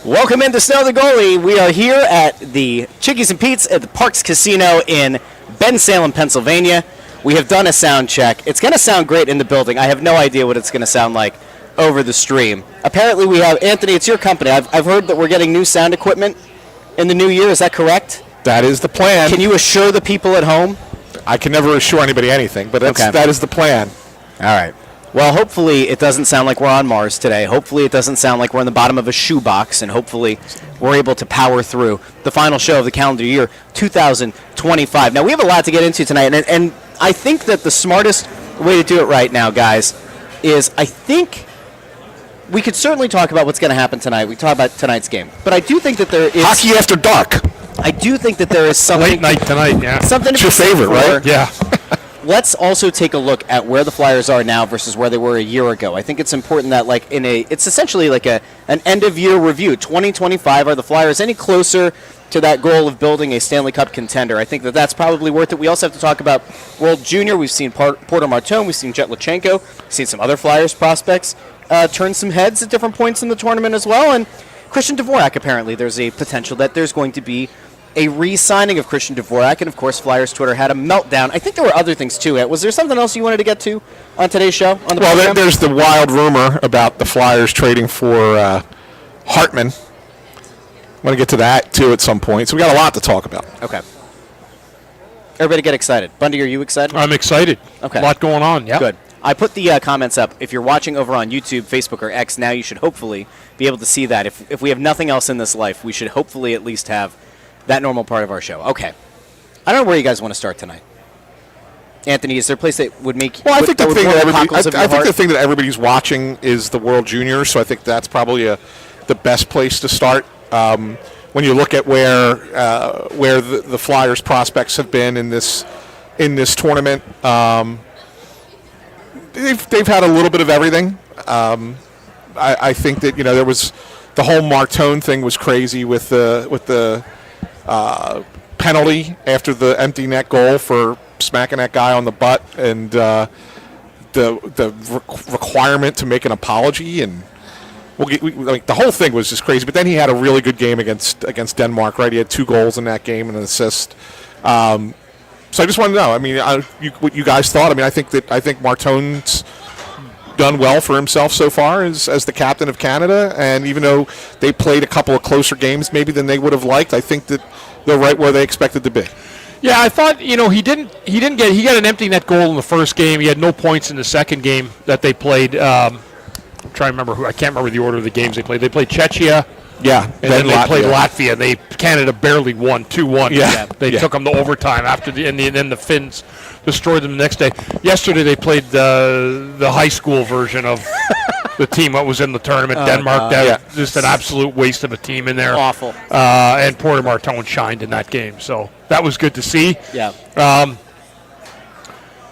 Welcome into Snow The Goalie. We are here at the Chickies and Pete's at the Parx Casino in Bensalem, Pennsylvania. We have done a sound check. It's going to sound great in the building. I have no idea what it's going to sound like over the stream. Apparently we have, Anthony, it's your company. I've heard that we're getting new sound equipment in the new year. Is that correct? That is the plan. Can you assure the people at home? I can never assure anybody anything, but that is the plan. All right. Well, hopefully it doesn't sound like we're on Mars today. Hopefully it doesn't sound like we're in the bottom of a shoebox, and hopefully we're able to power through the final show of the calendar year 2025. Now, we have a lot to get into tonight, and I think that the smartest way to do it right now, guys, is I think we could certainly talk about what's going to happen tonight. We talk about tonight's game. But I do think that there is... Hockey after dark. I do think that there is something... Late night tonight, yeah. Something it's your favorite, right? Yeah. Let's also take a look at where the Flyers are now versus where they were a year ago. I think it's important that, like, it's essentially like an end-of-year review. 2025, are the Flyers any closer to that goal of building a Stanley Cup contender? I think that that's probably worth it. We also have to talk about World Junior. We've seen Porter Martone. We've seen Jett Luchanko. We've seen some other Flyers prospects turn some heads at different points in the tournament as well. And Christian Dvorak, apparently, there's a potential that there's going to be a re-signing of Christian Dvorak, and of course, Flyers Twitter had a meltdown. I think there were other things too. Was there something else you wanted to get to on today's show? On the program? There's the wild rumor about the Flyers trading for Hartman. I want to get to that too at some point. So we got a lot to talk about. Okay. Everybody get excited. Bundy, are you excited? I'm excited. Okay. A lot going on, yeah. Good. I put the comments up. If you're watching over on YouTube, Facebook, or X, now you should hopefully be able to see that. If we have nothing else in this life, we should hopefully at least have that normal part of our show. Okay. I don't know where you guys want to start tonight. Anthony, is there a place that would make... Well, I think the thing that everybody's watching is the World Junior, so I think that's probably the best place to start. When you look at where the Flyers prospects have been in this tournament, they've had a little bit of everything. I think that there was the whole Martone thing was crazy with the penalty after the empty net goal for smacking that guy on the butt, and the requirement to make an apology, and the whole thing was just crazy. But then he had a really good game against Denmark, right? He had 2 goals in that game and an assist. So I just wanted to know. What you guys thought. I think Martone's done well for himself so far as the captain of Canada, and even though they played a couple of closer games maybe than they would have liked, I think that they're right where they expected to be. Yeah, I thought he got an empty net goal in the first game. He had no points in the second game that they played. I'm trying to remember I can't remember the order of the games they played. They played Czechia. Yeah, and then they played Latvia. Canada barely won 2-1. Yeah, they took them to overtime and then the Finns destroyed them the next day. Yesterday they played the high school version of the team that was in the tournament. Denmark, just an absolute waste of a team in there. Awful. And Porter Martone shined in that game, so that was good to see. Yeah.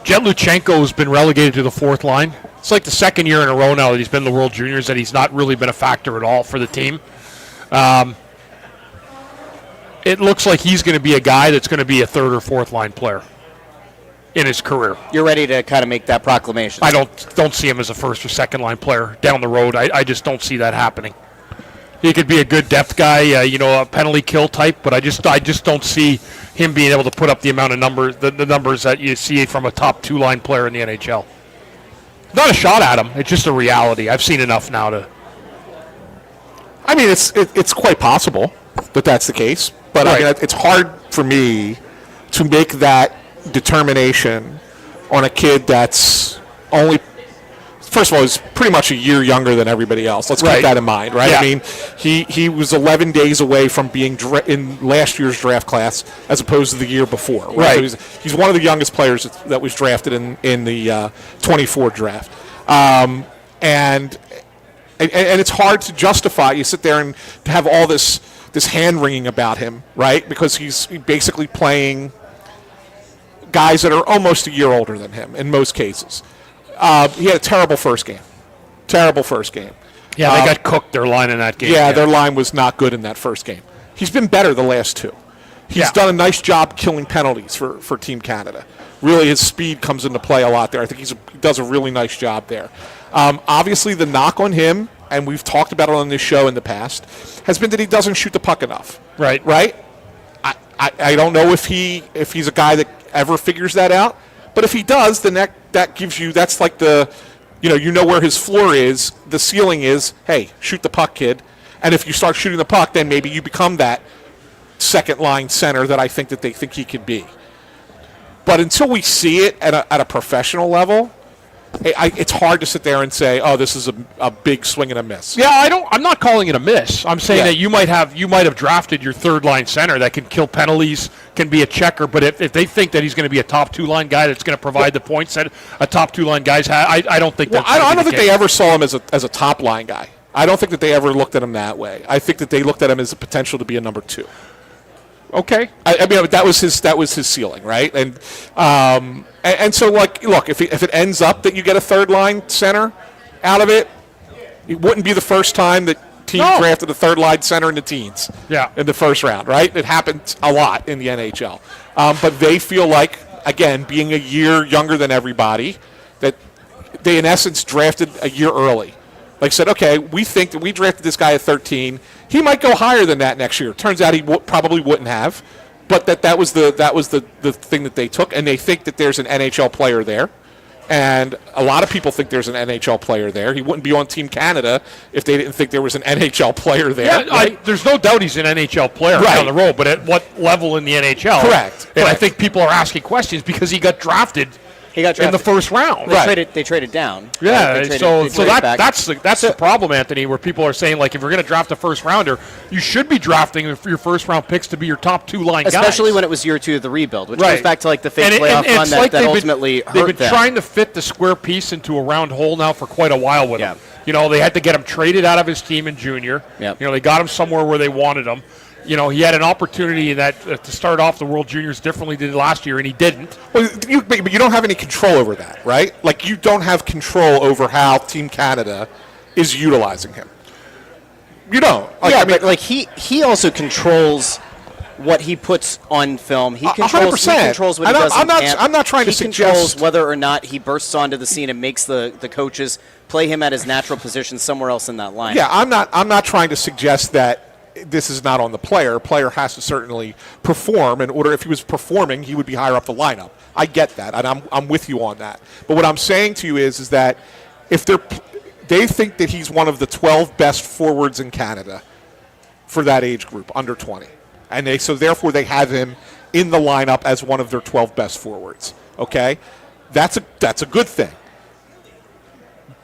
Jett Luchanko has been relegated to the 4th line. It's like the second year in a row now that he's been in the World Juniors that he's not really been a factor at all for the team. It looks like he's going to be a guy that's going to be a 3rd or 4th line player in his career. You're ready to kind of make that proclamation. I don't see him as a 1st or 2nd line player down the road. I just don't see that happening. He could be a good depth guy, a penalty kill type, but I just don't see him being able to put up the amount of numbers, the numbers that you see from a top 2-line player in the NHL. Not a shot at him. It's just a reality. I've seen enough now to. It's quite possible that that's the case, but right. It's hard for me to make that determination on a kid that's only. First of all, he's pretty much a year younger than everybody else. Let's keep that in mind, right? Yeah. He was 11 days away from being in last year's draft class as opposed to the year before. Right. So he's one of the youngest players that was drafted in the 24 draft. And it's hard to justify. You sit there and to have all this hand-wringing about him, right? Because he's basically playing guys that are almost a year older than him in most cases. He had a terrible first game. Yeah, they got cooked, their line in that game. Yeah, their line was not good in that first game. He's been better the last 2. He's done a nice job killing penalties for Team Canada. Really, his speed comes into play a lot there. I think he does a really nice job there. Obviously, the knock on him and we've talked about it on this show in the past, has been that he doesn't shoot the puck enough. Right. Right? I don't know if he's a guy that ever figures that out, but if he does, then that gives you, that's like the, you know where his floor is, the ceiling is, hey, shoot the puck, kid. And if you start shooting the puck, then maybe you become that second line center that I think that they think he could be. But until we see it at a professional level, it's hard to sit there and say, "Oh, this is a big swing and a miss." Yeah, I'm not calling it a miss. I'm saying that you might have drafted your third line center that can kill penalties, can be a checker. But if they think that he's going to be a top 2 line guy that's going to provide the points that a top 2 line guys have, I don't think that's. I don't think they ever saw him as a top line guy. I don't think that they ever looked at him that way. I think that they looked at him as a potential to be a number 2. Okay. I mean, that was his ceiling, right? And so, like, look, if it ends up that you get a third line center out of it, it wouldn't be the first time that teams drafted a third line center in the teens. Yeah. In the first round, right? It happens a lot in the NHL. But they feel like, again, being a year younger than everybody, that they in essence drafted a year early. Like said, okay, we think that we drafted this guy at 13. He might go higher than that next year. Turns out he probably wouldn't have, but that was the thing that they took, and they think that there's an NHL player there, and a lot of people think there's an NHL player there. He wouldn't be on Team Canada if they didn't think there was an NHL player there. Yeah, right? There's no doubt he's an NHL player down the road, but at what level in the NHL? Correct. And I think people are asking questions because he got drafted. In the first round. They traded down. Yeah, they that's the problem, Anthony, where people are saying, like, if you're going to draft a first rounder, you should be drafting your first round picks to be your top 2 line guys. Especially when it was year 2 of the rebuild, which goes back to like the fake playoff run that ultimately hurt them. They've been trying to fit the square piece into a round hole now for quite a while with him. They had to get him traded out of his team in junior. They got him somewhere where they wanted him. He had an opportunity that to start off the World Juniors differently than last year, and he didn't. Well, but you don't have any control over that, right? Like, you don't have control over how Team Canada is utilizing him. You don't. But he also controls what he puts on film. He controls, 100%. He controls what he does. I'm not trying to suggest. He controls whether or not he bursts onto the scene and makes the coaches play him at his natural position somewhere else in that line. Yeah, I'm not trying to suggest that this is not on the player. Player has to certainly perform. In order, if he was performing, he would be higher up the lineup. I get that, and I'm with you on that. But what I'm saying to you is that if they think that he's one of the 12 best forwards in Canada for that age group, under 20, and therefore they have him in the lineup as one of their 12 best forwards. Okay, that's a good thing.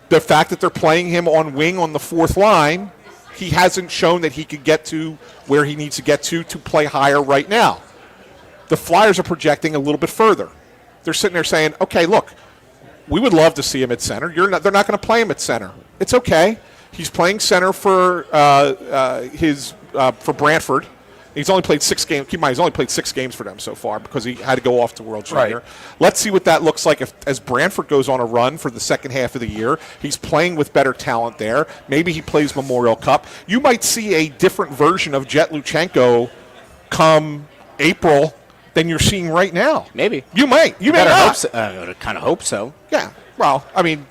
The fact that they're playing him on wing on the fourth line, he hasn't shown that he could get to where he needs to get to play higher right now. The Flyers are projecting a little bit further. They're sitting there saying, okay, look, we would love to see him at center. They're not going to play him at center. It's okay. He's playing center for Brantford. He's only played 6 games. Keep in mind, he's only played 6 games for them so far because he had to go off to World Junior. Right. Let's see what that looks like as Brantford goes on a run for the second half of the year. He's playing with better talent there. Maybe he plays Memorial Cup. You might see a different version of Jett Luchanko come April than you're seeing right now. Maybe. You might. You may not. Hope so. I kind of hope so. Yeah. Well, I mean.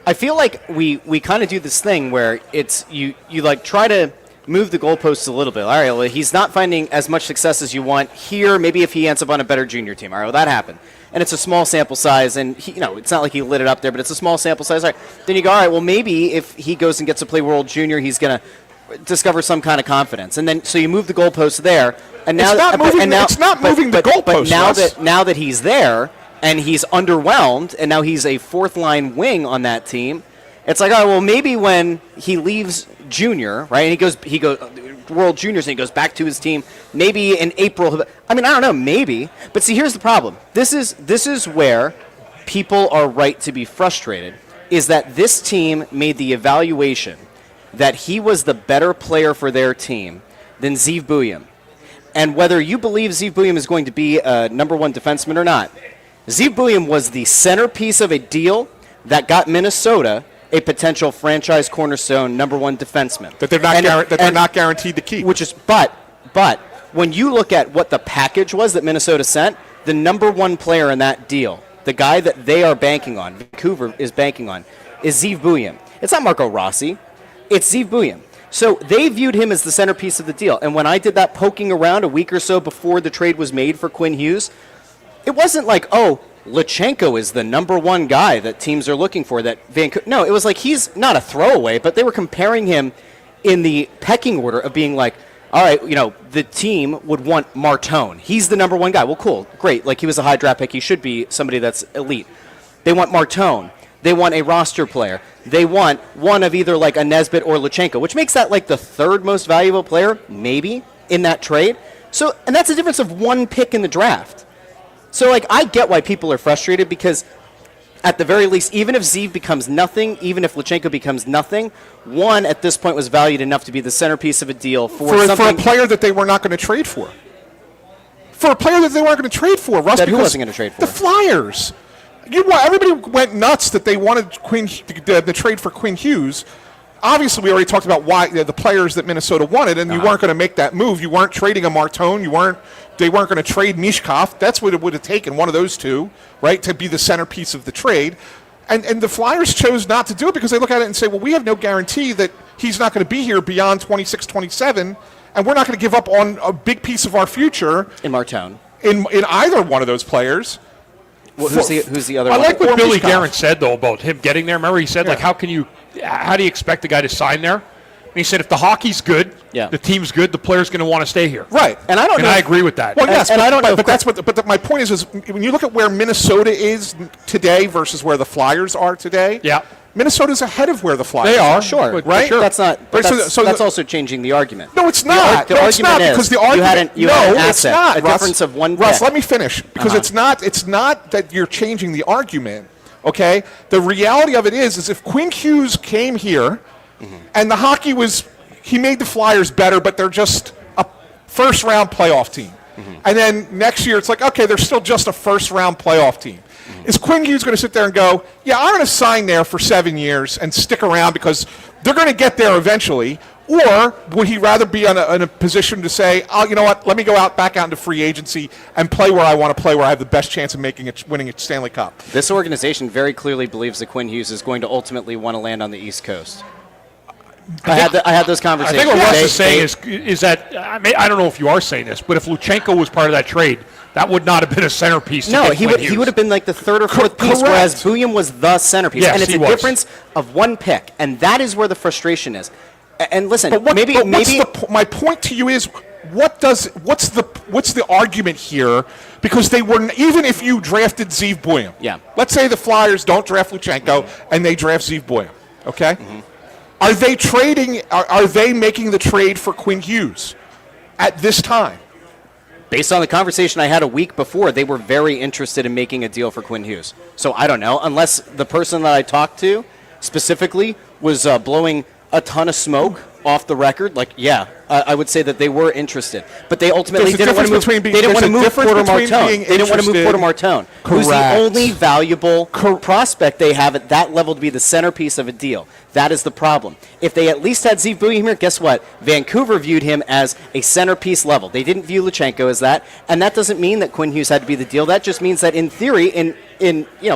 I feel like we kind of do this thing where it's you like try to move the goalposts a little bit. All right, well, he's not finding as much success as you want here. Maybe if he ends up on a better junior team. All right, well, that happened. And it's a small sample size, and it's not like he lit it up there, but it's a small sample size. All right, then you go, all right, well, maybe if he goes and gets to play World Junior, he's going to discover some kind of confidence. And then so you move the goalposts there. And now it's not moving the goalposts. But now that he's there and he's underwhelmed, and now he's a fourth-line wing on that team, it's like, oh, well, maybe when he leaves junior, right, and he goes World Juniors and he goes back to his team, maybe in April. I mean, I don't know, maybe. But see, here's the problem. This is where people are right to be frustrated, is that this team made the evaluation that he was the better player for their team than Zeev Buium. And whether you believe Zeev Buium is going to be a number 1 defenseman or not, Zeev Buium was the centerpiece of a deal that got Minnesota a potential franchise cornerstone number 1 defenseman that they're not guaranteed to keep. But when you look at what the package was that Minnesota sent, the number 1 player in that deal, the guy that they are banking on, Vancouver is banking on, is Zeev Buium. It's not Marco Rossi. It's Zeev Buium. So they viewed him as the centerpiece of the deal. And when I did that poking around a week or so before the trade was made for Quinn Hughes, it wasn't like, oh, Luchanko is the number one guy that teams are looking for. That Vancouver. No, it was like he's not a throwaway, but they were comparing him in the pecking order of being like, all right, the team would want Martone. He's the number one guy. Well, cool, great. Like, he was a high draft pick. He should be somebody that's elite. They want Martone. They want a roster player. They want one of either like a Nesbitt or Luchanko, which makes that like the third most valuable player, maybe, in that trade. So, and that's a difference of one pick in the draft. So, like, I get why people are frustrated because, at the very least, even if Zeev becomes nothing, even if Luchanko becomes nothing, one at this point was valued enough to be the centerpiece of a deal for a player that they were not going to trade for. For a player that they weren't going to trade for, Russ. That who wasn't going to trade for? The Flyers. Everybody went nuts that they wanted the trade for Quinn Hughes. Obviously, we already talked about why the players that Minnesota wanted, and you weren't going to make that move. You weren't trading a Martone. They weren't going to trade Mishkov. That's what it would have taken, one of those two, right, to be the centerpiece of the trade. And the Flyers chose not to do it because they look at it and say, well, we have no guarantee that he's not going to be here beyond 26, 27, and we're not going to give up on a big piece of our future. In Martone. In either one of those players. Well, who's the other I one? like what Billy Guerin said, though, about him getting there. Remember, he said, how do you expect the guy to sign there? And he said, if the hockey's good, the team's good, the player's going to want to stay here. Right. And I agree with that. Well, yes, and I don't know. But that's what. But my point is when you look at where Minnesota is today versus where the Flyers are today. Yeah. Minnesota's ahead of where the Flyers They are. Sure. Right? Sure. That's not. But so that's also changing the argument. No, it's not. The argument is because the argument. you had an asset, it's not. a difference of one. Russ, pick. let me finish because it's not. It's not that you're changing the argument. Okay. The reality of it is if Quinn Hughes came here, and the hockey was, he made the Flyers better, but they're just a first-round playoff team. And then next year it's like, okay, they're still just a first-round playoff team. Is Quinn Hughes going to sit there and go, yeah, I'm going to sign there for 7 years and stick around because they're going to get there eventually? Or would he rather be in a position to say, oh, you know what, let me go back out into free agency and play where I want to play, where I have the best chance of winning a Stanley Cup? This organization very clearly believes that Quinn Hughes is going to ultimately want to land on the East Coast. I had those conversations. I think what Russ is saying is that, I don't know if you are saying this, but if Luchanko was part of that trade, that would not have been a centerpiece. No, he would have been like the third or fourth piece, whereas Buium was the centerpiece. Yes, and it's a difference of one pick, and that is where the frustration is. And listen, my point to you is, what's the argument here? Because they were, even if you drafted Zeev Buium, let's say the Flyers don't draft Luchanko and they draft Zeev Buium, okay? Are they trading? Are they making the trade for Quinn Hughes at this time? Based on the conversation I had a week before, they were very interested in making a deal for Quinn Hughes. So I don't know, unless the person that I talked to specifically was blowing a ton of smoke off the record. Like, I would say that they were interested, but they ultimately didn't want to move. They didn't want to move Porter Martone. They didn't want to move Porter Martone, who's the only valuable prospect they have at that level to be the centerpiece of a deal. That is the problem. If they at least had Zeev Buium here, guess what? Vancouver viewed him as a centerpiece level. They didn't view Luchanko as that, and that doesn't mean that Quinn Hughes had to be the deal. That just means that in theory, in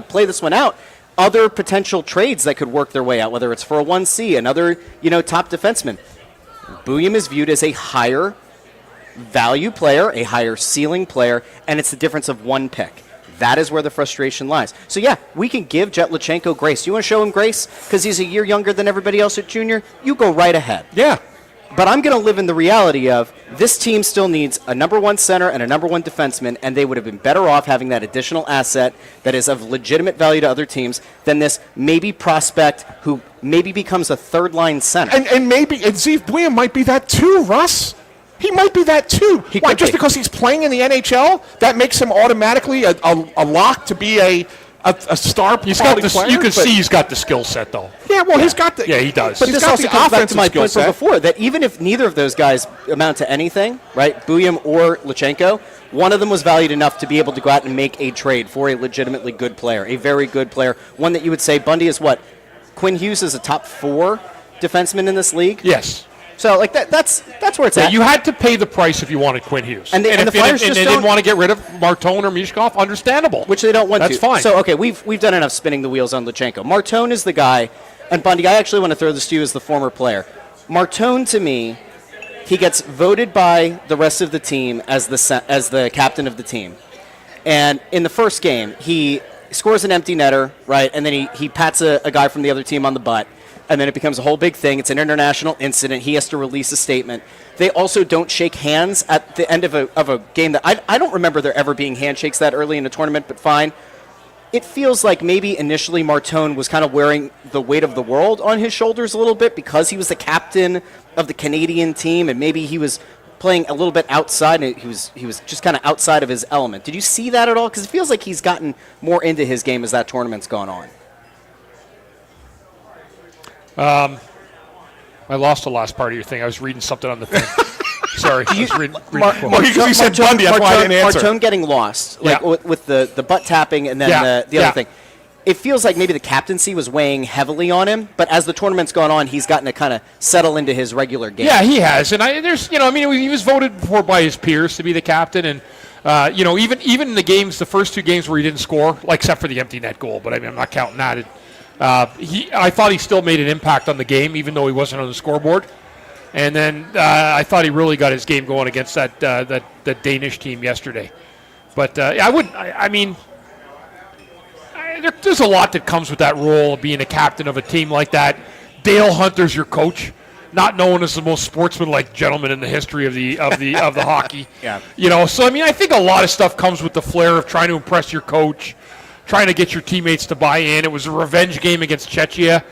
play this one out, other potential trades that could work their way out, whether it's for a 1C, another top defenseman. Buium is viewed as a higher value player, a higher ceiling player, and it's the difference of one pick. That is where the frustration lies. So, we can give Jett Luchanko grace. You want to show him grace because he's a year younger than everybody else at junior? You go right ahead. Yeah. But I'm going to live in the reality of this team still needs a number one center and a number one defenseman, and they would have been better off having that additional asset that is of legitimate value to other teams than this maybe prospect who maybe becomes a third-line center. And Zeev Buium might be that too, Russ. He might be that too. Why, just because he's playing in the NHL, that makes him automatically a lock to be a star player? You can see he's got the skill set, though. Yeah, well, he's got the... Yeah, he does. But this also comes back to my point from before, that even if neither of those guys amount to anything, right, Buium or Luchanko, one of them was valued enough to be able to go out and make a trade for a legitimately good player, a very good player, one that you would say, Bundy is what? Quinn Hughes is a top 4 defenseman in this league? Yes. So, that's where it's at. You had to pay the price if you wanted Quinn Hughes. And the Flyers they didn't want to get rid of Martone or Mishkov, understandable. Which they don't want to. That's fine. So, okay, we've done enough spinning the wheels on Luchanko. Martone is the guy And Bundy, I actually want to throw this to you as the former player. Martone, to me, he gets voted by the rest of the team as the captain of the team. And in the first game, he scores an empty netter, right? And then he pats a guy from the other team on the butt. And then it becomes a whole big thing. It's an international incident. He has to release a statement. They also don't shake hands at the end of a game that I don't remember there ever being handshakes that early in a tournament, but fine. It feels like maybe initially Martone was kind of wearing the weight of the world on his shoulders a little bit because he was the captain of the Canadian team, and maybe he was playing a little bit outside, and he was just kind of outside of his element. Did you see that at all? Because it feels like he's gotten more into his game as that tournament's gone on. I lost the last part of your thing. I was reading something on the thing. Sorry, I was reading the quote. Well, because you said Bundy, that's why I didn't answer. Martone getting lost, like with the butt tapping and then the other thing. It feels like maybe the captaincy was weighing heavily on him, but as the tournament's gone on, he's gotten to kind of settle into his regular game. Yeah, he has, and he was voted for by his peers to be the captain, and even in the games, the first two games where he didn't score, like except for the empty net goal, but I mean I'm not counting that. I thought he still made an impact on the game, even though he wasn't on the scoreboard. And then I thought he really got his game going against that Danish team yesterday. But there's a lot that comes with that role of being a captain of a team like that. Dale Hunter's your coach, not known as the most sportsmanlike gentleman in the history of the hockey. Yeah. So I think a lot of stuff comes with the flair of trying to impress your coach, trying to get your teammates to buy in. It was a revenge game against Czechia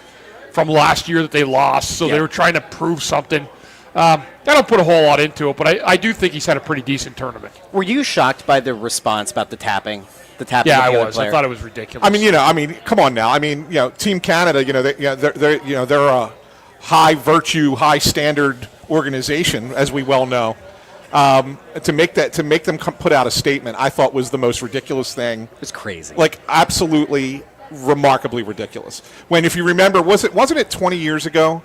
from last year that they lost, so they were trying to prove something. I don't put a whole lot into it, but I do think he's had a pretty decent tournament. Were you shocked by the response about the tapping? Yeah, I was. I thought it was ridiculous. Come on now. Team Canada, they're a high virtue, high standard organization, as we well know. To make them put out a statement, I thought was the most ridiculous thing. It was crazy. Like absolutely remarkably ridiculous. When, if you remember, wasn't it 20 years ago,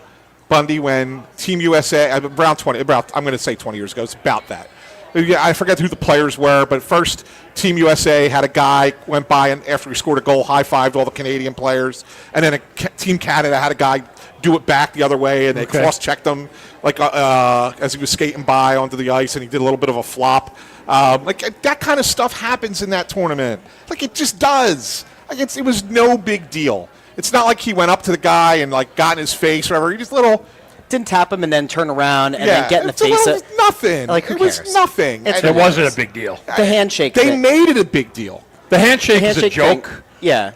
Bundy, when Team USA, I'm going to say 20 years ago, it's about that. I forget who the players were, but first Team USA had a guy went by and after he scored a goal, high-fived all the Canadian players, and then Team Canada had a guy do it back the other way, and they cross-checked him as he was skating by onto the ice, and he did a little bit of a flop. That kind of stuff happens in that tournament. It just does. It was no big deal. It's not like he went up to the guy and got in his face or whatever. He just didn't tap him and then turn around and then get in the face. It was nothing. Who cares? It was nothing. It wasn't a big deal. The handshake. They made it a big deal. The handshake is a joke. Thing, yeah.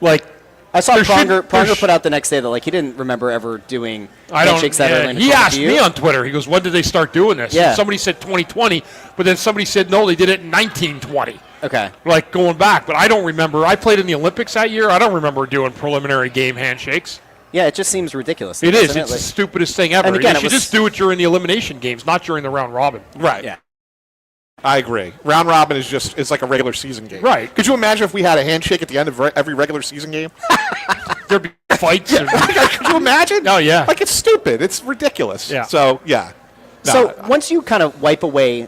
I saw Pronger put out the next day that he didn't remember ever doing handshakes that early. He asked me on Twitter. He goes, "When did they start doing this?" Yeah. And somebody said 2020, but then somebody said no, they did it in 1920. Okay. Going back, but I don't remember. I played in the Olympics that year. I don't remember doing preliminary game handshakes. Yeah, it just seems ridiculous. It is. It's the stupidest thing ever. And again, you should just do it during the elimination games, not during the round robin. Right. Yeah. I agree. Round robin is like a regular season game. Right. Could you imagine if we had a handshake at the end of every regular season game? There'd be fights. Could you imagine? Oh, yeah. It's stupid. It's ridiculous. Yeah. So, yeah. No, so once you kind of wipe away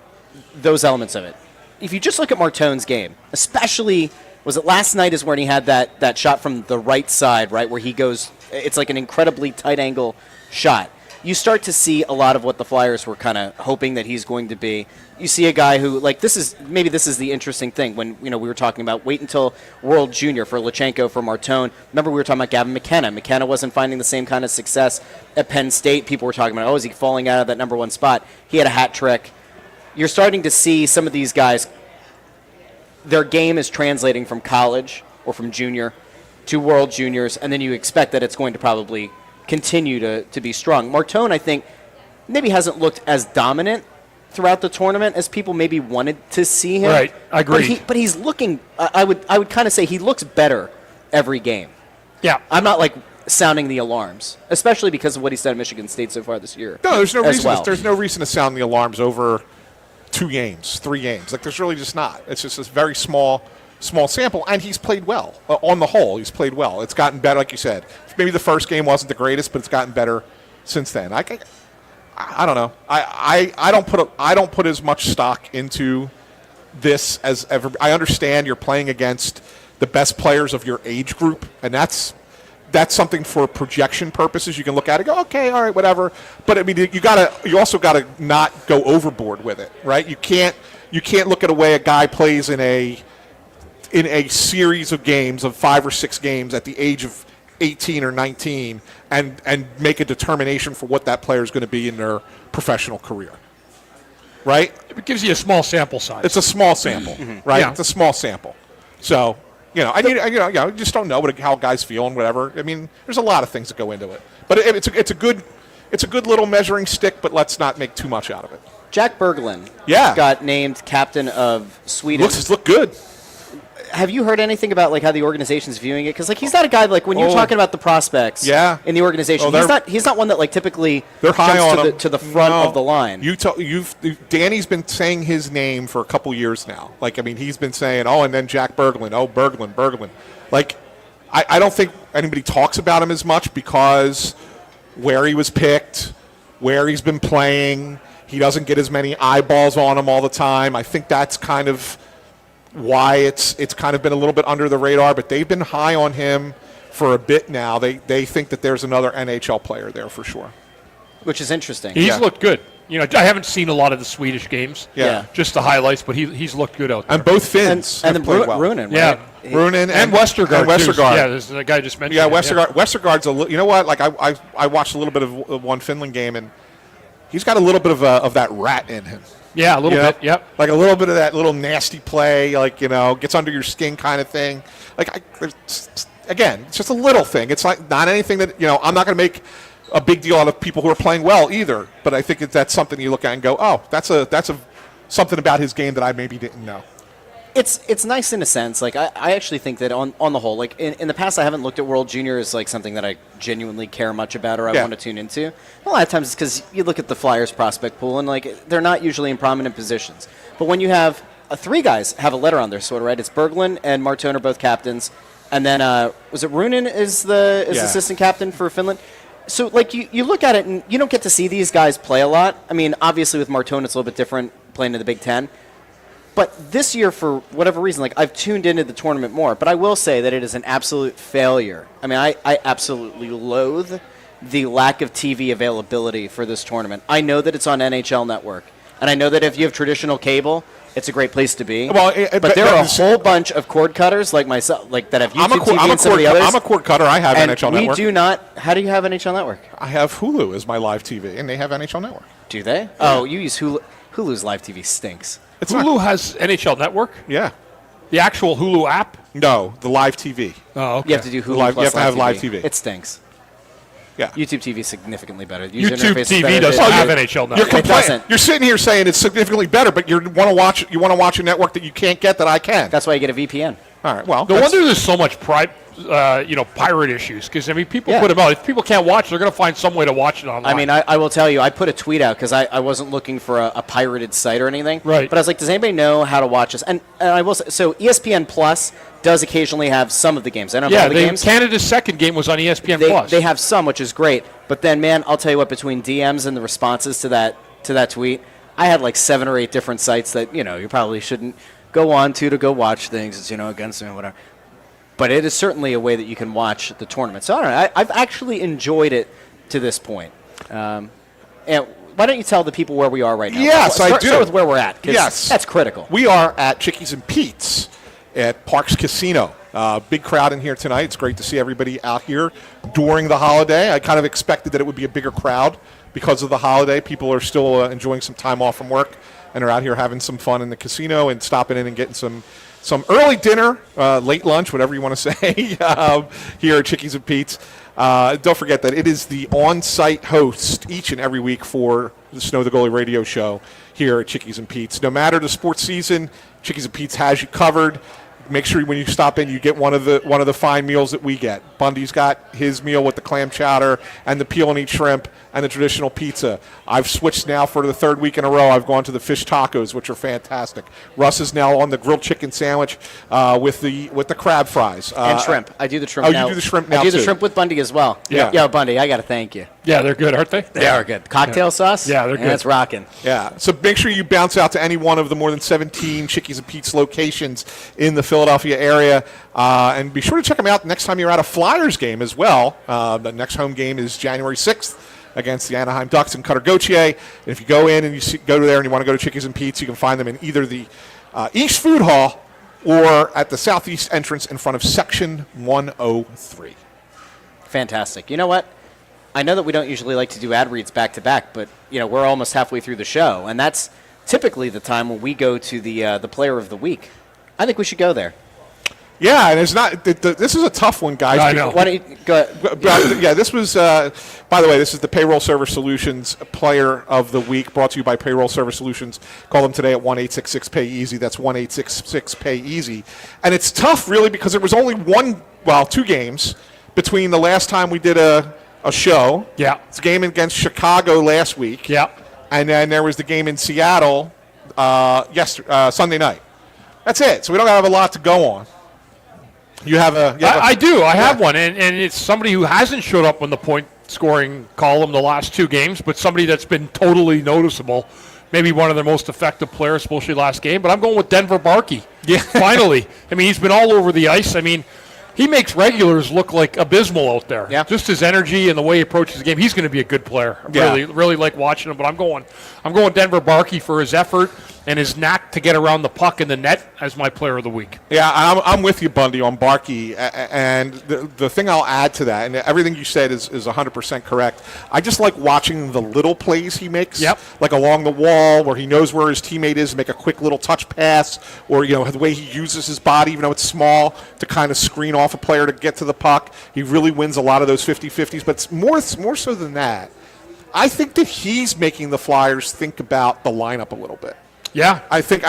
those elements of it, if you just look at Martone's game, especially, was it last night is when he had that shot from the right side, right, where he goes, it's like an incredibly tight angle shot. You start to see a lot of what the Flyers were kind of hoping that he's going to be. You see a guy who, this is the interesting thing when, we were talking about wait until World Junior for Luchanko, for Martone. Remember we were talking about Gavin McKenna. McKenna wasn't finding the same kind of success at Penn State. People were talking about, is he falling out of that number one spot? He had a hat trick. You're starting to see some of these guys, their game is translating from college or from junior to World Juniors, and then you expect that it's going to probably continue to be strong. Martone, I think, maybe hasn't looked as dominant throughout the tournament as people maybe wanted to see him. Right, I agree. But he's looking, I would kind of say he looks better every game. Yeah. I'm not sounding the alarms, especially because of what he's done at Michigan State so far this year. No, there's no reason. Well. There's no reason to sound the alarms over 2 games, 3 games. There's really just not. It's just this very small sample, and he's played well. On the whole, he's played well. It's gotten better, like you said. Maybe the first game wasn't the greatest, but it's gotten better since then. I don't know. I don't put as much stock into this as ever. I understand you're playing against the best players of your age group, and that's that's something for projection purposes. You can look at it and go, okay, all right, whatever. But I mean, you also gotta not go overboard with it, right? You can't look at a way a guy plays in a series of games of 5 or 6 games at the age of 18 or 19 and make a determination for what that player is going to be in their professional career, right? It gives you a small sample size. It's a small sample, right? Yeah. It's a small sample. So, you just don't know how guys feel and whatever. I mean, there's a lot of things that go into it. But it's a good little measuring stick, but let's not make too much out of it. Jack Berglund got named captain of Sweden. Look good. Have you heard anything about like how the organization's viewing it? Because like he's not a guy like when you're talking about the prospects in the organization. He's not one that like typically they're high on to the front of the line. Danny's been saying his name for a couple years now. Like I mean, he's been saying and then Jack Berglund. Berglund. Like I don't think anybody talks about him as much because where he was picked, where he's been playing, he doesn't get as many eyeballs on him all the time. I think that's kind of why it's kind of been a little bit under the radar, but they've been high on him for a bit now. They think that there's another NHL player there for sure. Which is interesting. He's looked good. I haven't seen a lot of the Swedish games. Yeah. Just the highlights, but he's looked good out there. And both Finns and have played well. Runen, right? Yeah. Runen and Westergaard. And Westergaard. Yeah, there's the guy I just mentioned. Yeah, Westergaard. Westergaard's you know what? Like I watched a little bit of one Finland game, and he's got a little bit of that rat in him. Yeah, a little bit. Yep. Like a little bit of that little nasty play, like gets under your skin kind of thing. Like again, it's just a little thing. It's like not anything that I'm not going to make a big deal out of people who are playing well either. But I think that's something you look at and go, oh, that's something about his game that I maybe didn't know. It's nice in a sense. Like I actually think that on the whole, like in the past, I haven't looked at World Junior as like something that I genuinely care much about or I want to tune into. A lot of times it's because you look at the Flyers prospect pool and like they're not usually in prominent positions. But when you have 3 guys have a letter on their sword, right? It's Berglund and Martone are both captains, and then was it Runen is the assistant captain for Finland. So like you look at it and you don't get to see these guys play a lot. I mean, obviously with Martone it's a little bit different playing in the Big Ten. But this year, for whatever reason, like I've tuned into the tournament more. But I will say that it is an absolute failure. I mean, I absolutely loathe the lack of TV availability for this tournament. I know that it's on NHL Network, and I know that if you have traditional cable, it's a great place to be. Well, but there are a whole bunch of cord cutters like myself, like that have YouTube TV and some of the others. I'm a cord cutter. I have NHL Network. We do not. How do you have NHL Network? I have Hulu as my live TV, and they have NHL Network. Do they? Yeah. Oh, you use Hulu. Hulu's live TV stinks. Hulu has NHL Network? Yeah. The actual Hulu app? No, the live TV. Oh, okay. You have to do Hulu live, plus you have to have live TV. It stinks. Yeah. YouTube TV is significantly better. The YouTube TV doesn't have NHL Network. It doesn't. You're sitting here saying it's significantly better, but you want to watch a network that you can't get that I can. That's why you get a VPN. All right. Well, no wonder there's so much pirate issues, because I mean, people put them out. If people can't watch, they're going to find some way to watch it online. I mean, I will tell you, I put a tweet out because I wasn't looking for a pirated site or anything. Right. But I was like, does anybody know how to watch this? And I will say, so ESPN Plus does occasionally have some of the games. I don't know all the games. Canada's second game was on ESPN Plus. They have some, which is great. But then, man, I'll tell you what, between DMs and the responses to that tweet, I had like 7 or 8 different sites that you probably shouldn't go on to go watch things. It's against whatever. But it is certainly a way that you can watch the tournament. So I don't know. I've actually enjoyed it to this point. And why don't you tell the people where we are right now? Yes, I do. Start with where we're at. Yes. That's critical. We are at Chickies and Pete's at Parx Casino. Big crowd in here tonight. It's great to see everybody out here during the holiday. I kind of expected that it would be a bigger crowd because of the holiday. People are still enjoying some time off from work and are out here having some fun in the casino and stopping in and getting some early dinner, late lunch, whatever you want to say, here at Chickies and Pete's. Don't forget that it is the on-site host each and every week for the Snow The Goalie radio show here at Chickies and Pete's. No matter the sports season, Chickies and Pete's has you covered. Make sure when you stop in, you get one of the fine meals that we get. Bundy's got his meal with the clam chowder and the peel and eat shrimp and the traditional pizza. I've switched now for the 3rd week in a row. I've gone to the fish tacos, which are fantastic. Russ is now on the grilled chicken sandwich with the crab fries and shrimp. I do the shrimp. now. You do the shrimp now. I do the shrimp with Bundy as well. Yeah, Bundy, I got to thank you. Yeah, they're good, aren't they? They are good. Cocktail sauce? Yeah, they're good. That's rocking. Yeah, so make sure you bounce out to any one of the more than 17 Chickies and Pete's locations in the Philadelphia area. And be sure to check them out next time you're at a Flyers game as well. The next home game is January 6th against the Anaheim Ducks in Cutter Gauthier. And if you go in and go there and you want to go to Chickies and Pete's, you can find them in either the East Food Hall or at the southeast entrance in front of Section 103. Fantastic. You know what? I know that we don't usually like to do ad reads back-to-back, but we're almost halfway through the show, and that's typically the time when we go to the Player of the Week. I think we should go there. Yeah, and it's not. This is a tough one, guys. I know. Why don't you go ahead? Yeah, this was. By the way, this is the Payroll Service Solutions Player of the Week, brought to you by Payroll Service Solutions. Call them today at 1-866-PAY-EASY. That's 1-866-PAY-EASY. And it's tough, really, because there was only two games between the last time we did a show. Yeah. It's a game against Chicago last week. Yeah. And then there was the game in Seattle Sunday night. That's it. So we don't have a lot to go on. I do. I have one, and it's somebody who hasn't showed up on the point-scoring column the last two games, but somebody that's been totally noticeable. Maybe one of their most effective players, especially last game. But I'm going with Denver Barkey. Yeah. Finally. I mean, he's been all over the ice. I mean, he makes regulars look like abysmal out there. Yeah. Just his energy and the way he approaches the game. He's going to be a good player. I really like watching him. But I'm going Denver Barkey for his effort and his knack to get around the puck in the net as my Player of the Week. Yeah, I'm with you, Bundy, on Barkey. And the thing I'll add to that, and everything you said is 100% correct, I just like watching the little plays he makes. Yep. Like along the wall where he knows where his teammate is, make a quick little touch pass, or the way he uses his body, even though it's small, to kind of screen off a player to get to the puck. He really wins a lot of those 50-50s. But more so than that, I think that he's making the Flyers think about the lineup a little bit. Yeah, I think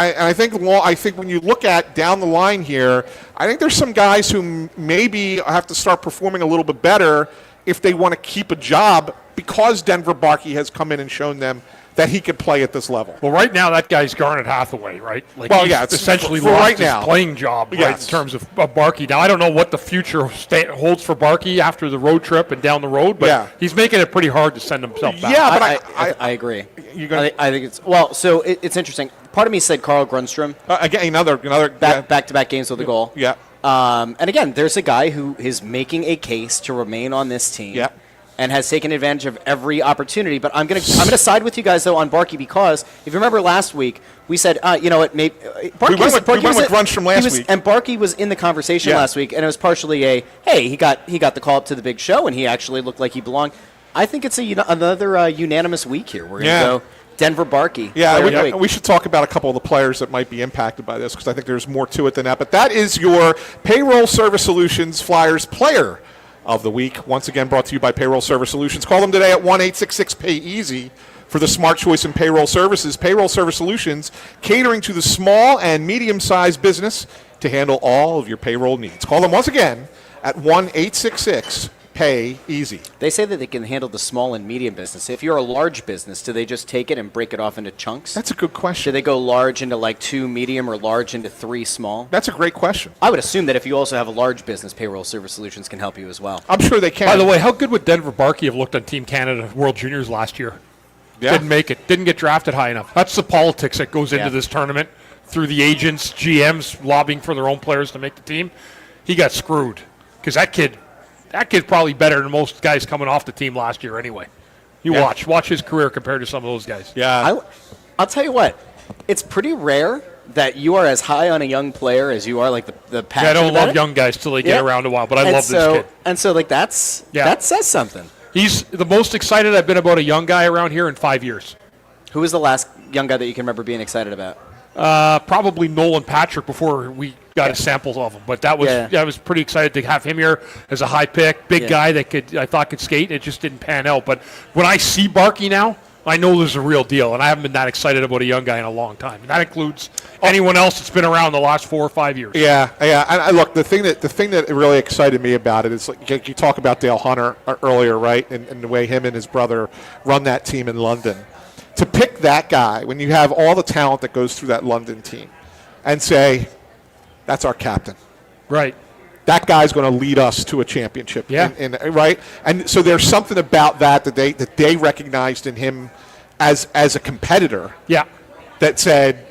when you look at down the line here, I think there's some guys who maybe have to start performing a little bit better if they want to keep a job, because Denver Barkey has come in and shown them that he could play at this level. Well, right now that guy's Garnet Hathaway, right? Like, it's essentially for lost right his now. Playing job, right, Yes. in terms of Barkey. Now, I don't know what the future holds for Barkey after the road trip and down the road, but he's making it pretty hard to send himself back. Yeah, but I agree. I think it's so it's interesting. Part of me said Carl Grundstrom. Again, another back-to-back games with a goal. Yeah. And again, there's a guy who is making a case to remain on this team. Yeah. And has taken advantage of every opportunity. But I'm gonna side with you guys though on Barkey, because if you remember last week we said you know what, maybe Barkey we went with Grundstrom last week, and Barkey was in the conversation last week, and it was partially he got the call up to the big show, and he actually looked like he belonged. I think it's another unanimous week here. We're gonna go Denver Barkey. Yeah, we should talk about a couple of the players that might be impacted by this, because I think there's more to it than that. But that is your Payroll Service Solutions Flyers Player of the Week. Once again, brought to you by Payroll Service Solutions. Call them today at 1-866-PAY-EASY for the smart choice in payroll services. Payroll Service Solutions, catering to the small and medium-sized business to handle all of your payroll needs. Call them once again at 1-866-PAY-EASY. They say that they can handle the small and medium business. If you're a large business, do they just take it and break it off into chunks? That's a good question. Do they go large into like 2 medium or large into 3 small? That's a great question. I would assume that if you also have a large business, Payroll Service Solutions can help you as well. I'm sure they can. By the way, how good would Denver Barkey have looked on Team Canada World Juniors last year? Yeah. Didn't make it. Didn't get drafted high enough. That's the politics that goes into this tournament through the agents, GMs lobbying for their own players to make the team. He got screwed because that kid's probably better than most guys coming off the team last year anyway. Watch his career compared to some of those guys. Yeah. I'll tell you what, it's pretty rare that you are as high on a young player as you are like the passion. I don't about love it. young guys till they get around a while, but I love this kid. And so like that says something. He's the most excited I've been about a young guy around here in 5 years. Who was the last young guy that you can remember being excited about? Probably Nolan Patrick before we got his samples of him. But I was pretty excited to have him here as a high pick, big guy that I thought could skate. It just didn't pan out. But when I see Barkey now, I know there's a real deal, and I haven't been that excited about a young guy in a long time. And that includes anyone else that's been around the last 4 or 5 years. Yeah. And look, the thing that really excited me about it is, like you talk about Dale Hunter earlier, right, and the way him and his brother run that team in London. To pick that guy when you have all the talent that goes through that London team, and say, that's our captain. Right. That guy's going to lead us to a championship. Yeah. Right? And so there's something about that they recognized in him as a competitor. Yeah. That said,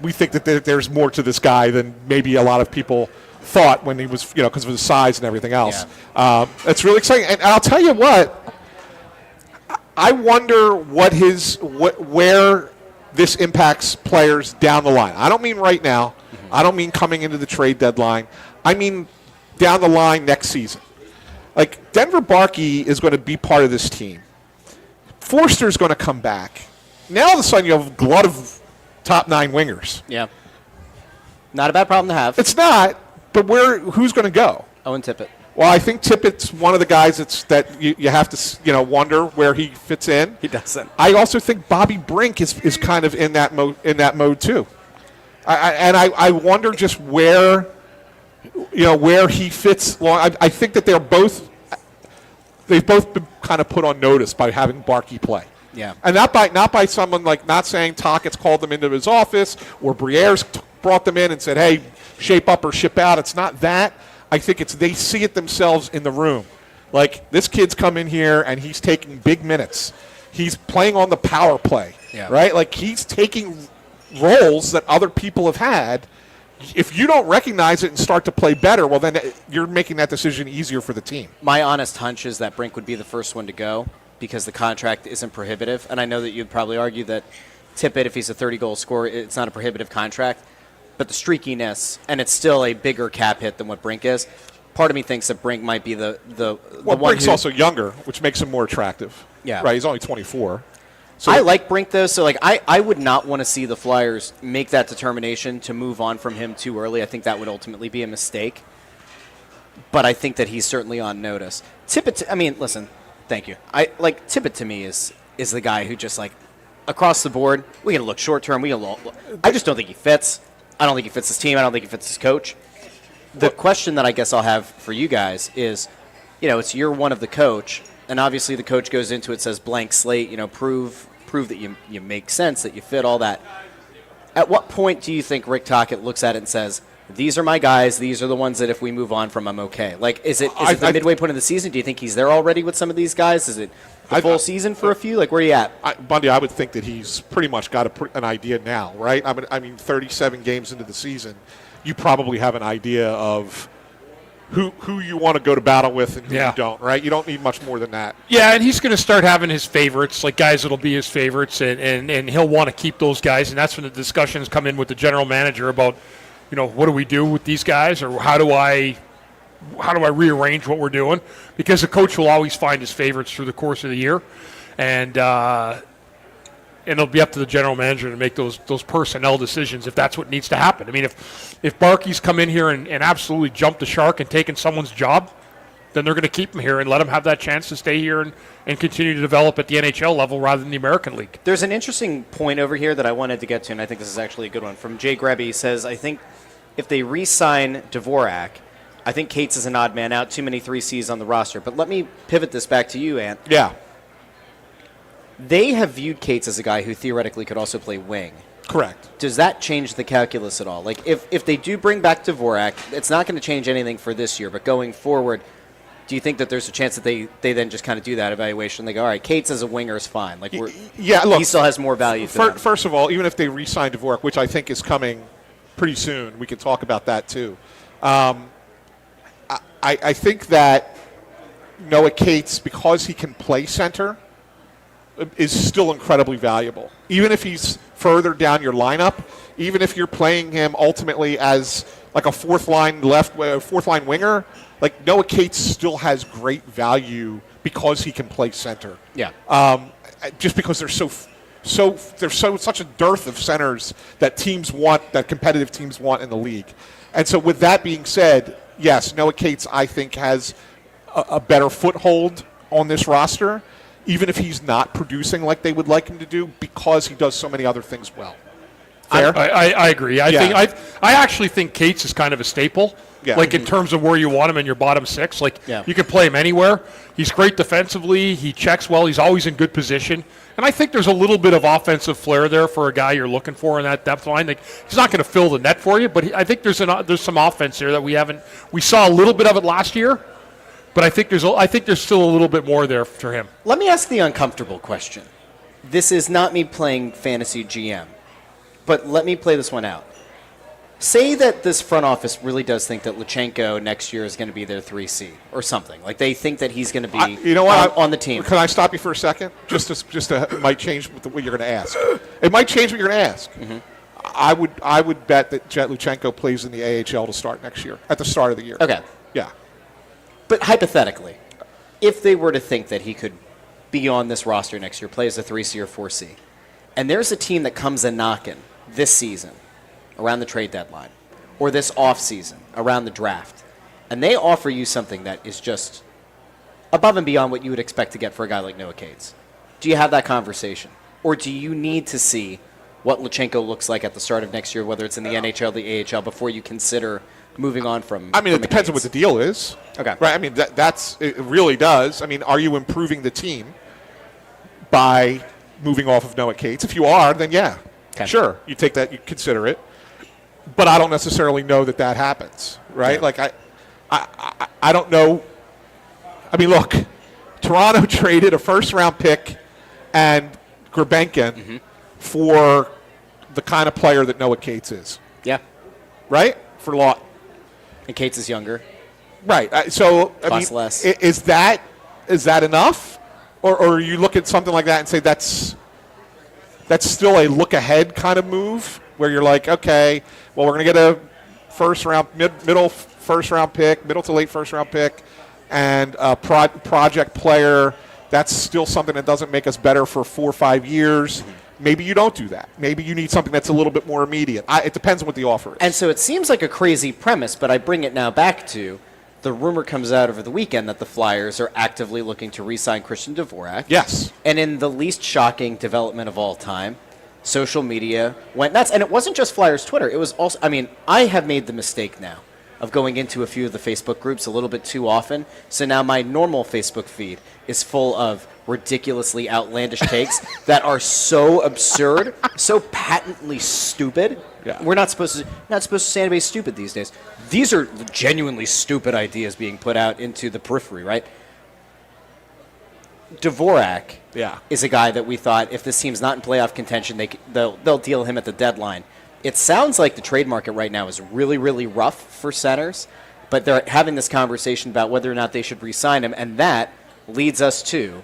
we think that there's more to this guy than maybe a lot of people thought when he was, because of his size and everything else. Yeah. It's really exciting. And I'll tell you what, I wonder where this impacts players down the line. I don't mean right now. Mm-hmm. I don't mean coming into the trade deadline. I mean down the line next season. Like, Denver Barkey is going to be part of this team. Forster's going to come back. Now all of a sudden you have a glut of top 9 wingers. Yeah. Not a bad problem to have. It's not, but who's going to go? Owen Tippett. Well, I think Tippett's one of the guys that you have to wonder where he fits in. He doesn't. I also think Bobby Brink is kind of in that mode too. I wonder just where he fits. Well, I think that they've both been kind of put on notice by having Barkey play. Yeah. And not by someone not saying Tockett's called them into his office or Briere's brought them in and said, hey, shape up or ship out. It's not that. I think they see it themselves in the room. Like, this kid's come in here and he's taking big minutes. He's playing on the power play, right? Like, he's taking roles that other people have had. If you don't recognize it and start to play better, well, then you're making that decision easier for the team. My honest hunch is that Brink would be the first one to go because the contract isn't prohibitive. And I know that you'd probably argue that Tippett, if he's a 30-goal scorer, it's not a prohibitive contract. But the streakiness, and it's still a bigger cap hit than what Brink is. Part of me thinks that Brink might be the one. Brink's also younger, which makes him more attractive. Yeah. Right, he's only 24. So I like Brink, though, so I would not want to see the Flyers make that determination to move on from him too early. I think that would ultimately be a mistake. But I think that he's certainly on notice. Tippett, listen, thank you. Tippett to me is the guy who just, across the board, we can look short-term. I just don't think he fits. I don't think he fits his team. I don't think he fits his coach. The question that I guess I'll have for you guys is, it's year one of the coach, and obviously the coach goes into it, says blank slate, prove that you make sense, that you fit, all that. At what point do you think Rick Tocchet looks at it and says, these are my guys, these are the ones that if we move on from, I'm okay? Is it the midway point of the season? Do you think he's there already with some of these guys? Is it the full season for a few? Where are you at? Bundy, I would think that he's pretty much got an idea now, right? 37 games into the season, you probably have an idea of who you want to go to battle with and who you don't, right? You don't need much more than that. Yeah, and he's going to start having his favorites, guys that'll be his favorites, and he'll want to keep those guys, and that's when the discussions come in with the general manager about, what do we do with these guys, or how do I rearrange what we're doing? Because the coach will always find his favorites through the course of the year, and it'll be up to the general manager to make those personnel decisions if that's what needs to happen. If Barkey's come in here and absolutely jumped the shark and taken someone's job, then they're going to keep him here and let him have that chance to stay here and continue to develop at the NHL level rather than the American League. There's an interesting point over here that I wanted to get to, and I think this is actually a good one. From Jay Grebby, he says, I think if they re-sign Dvorak, I think Cates is an odd man out, too many 3Cs on the roster. But let me pivot this back to you, Ant. Yeah. They have viewed Cates as a guy who theoretically could also play wing. Correct. Does that change the calculus at all? If they do bring back Dvorak, it's not going to change anything for this year, but going forward, do you think that there's a chance that they then just kind of do that evaluation? They go, all right, Cates as a winger is fine. Look, he still has more value. First of all, even if they re-sign Dvorak, which I think is coming pretty soon, we can talk about that too. I think that Noah Cates, because he can play center, is still incredibly valuable. Even if he's further down your lineup, even if you're playing him ultimately as a fourth line winger, Noah Cates still has great value because he can play center. Yeah. Just because there's such a dearth of centers that competitive teams want in the league. And so with that being said, yes, Noah Cates, I think, has a better foothold on this roster, even if he's not producing like they would like him to do, because he does so many other things well. Fair? I agree. I actually think Cates is kind of a staple. Yeah. In terms of where you want him in your bottom six. You can play him anywhere. He's great defensively. He checks well. He's always in good position. And I think there's a little bit of offensive flair there for a guy you're looking for in that depth line. He's not going to fill the net for you, but I think there's some offense there that we saw a little bit of it last year. But I think there's still a little bit more there for him. Let me ask the uncomfortable question. This is not me playing fantasy GM. But let me play this one out. Say that this front office really does think that Luchanko next year is going to be their 3C or something. Like they think that he's going to be on the team. Can I stop you for a second? It might change what you're going to ask. It might change what you're going to ask. Mm-hmm. I would bet that Jett Luchanko plays in the AHL to start next year, at the start of the year. Okay. Yeah. But hypothetically, if they were to think that he could be on this roster next year, play as a 3C or 4C, and there's a team that comes a knocking this season around the trade deadline or this offseason around the draft, and they offer you something that is just above and beyond what you would expect to get for a guy like Noah Cates, do you have that conversation? Or do you need to see what Luchanko looks like at the start of next year, whether it's in the NHL or the AHL, before you consider moving on from it depends on what the deal is. Okay. Right. I mean, it really does. I mean, are you improving the team by moving off of Noah Cates? If you are, then yeah. Okay. Sure. You take that, you consider it. But I don't necessarily know that happens, right? Yeah. Like, I don't know. I mean, look, Toronto traded a first-round pick and Gurbenkin for the kind of player that Noah Cates is. Yeah. Right? For a lot. And Cates is younger. Right. So, I mean, less. Is that enough? Or you look at something like that and say that's still a look-ahead kind of move where you're like, okay, well, we're going to get a first-round, middle first-round pick, middle to late first-round pick, and a project player. That's still something that doesn't make us better for 4 or 5 years. Maybe you don't do that. Maybe you need something that's a little bit more immediate. It depends on what the offer is. And so it seems like a crazy premise, but I bring it now back to the rumor comes out over the weekend that the Flyers are actively looking to re-sign Christian Dvorak. Yes. And in the least shocking development of all time, social media went nuts. And it wasn't just Flyers Twitter. It was also, I mean, I have made the mistake now of going into a few of the Facebook groups a little bit too often. So now my normal Facebook feed is full of ridiculously outlandish takes that are so absurd, so patently stupid. Yeah. We're not supposed to say anybody's stupid these days. These are genuinely stupid ideas being put out into the periphery, right? Dvorak is a guy that we thought if this team's not in playoff contention, they'll deal him at the deadline. It sounds like the trade market right now is really, really rough for centers, but they're having this conversation about whether or not they should re-sign him, and that leads us to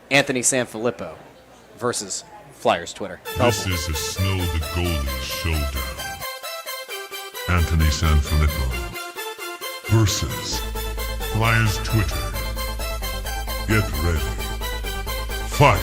Anthony SanFilippo versus Flyers Twitter. This is a Snow the Goalie showdown. Anthony SanFilippo versus Flyers Twitter. Get ready. Fight.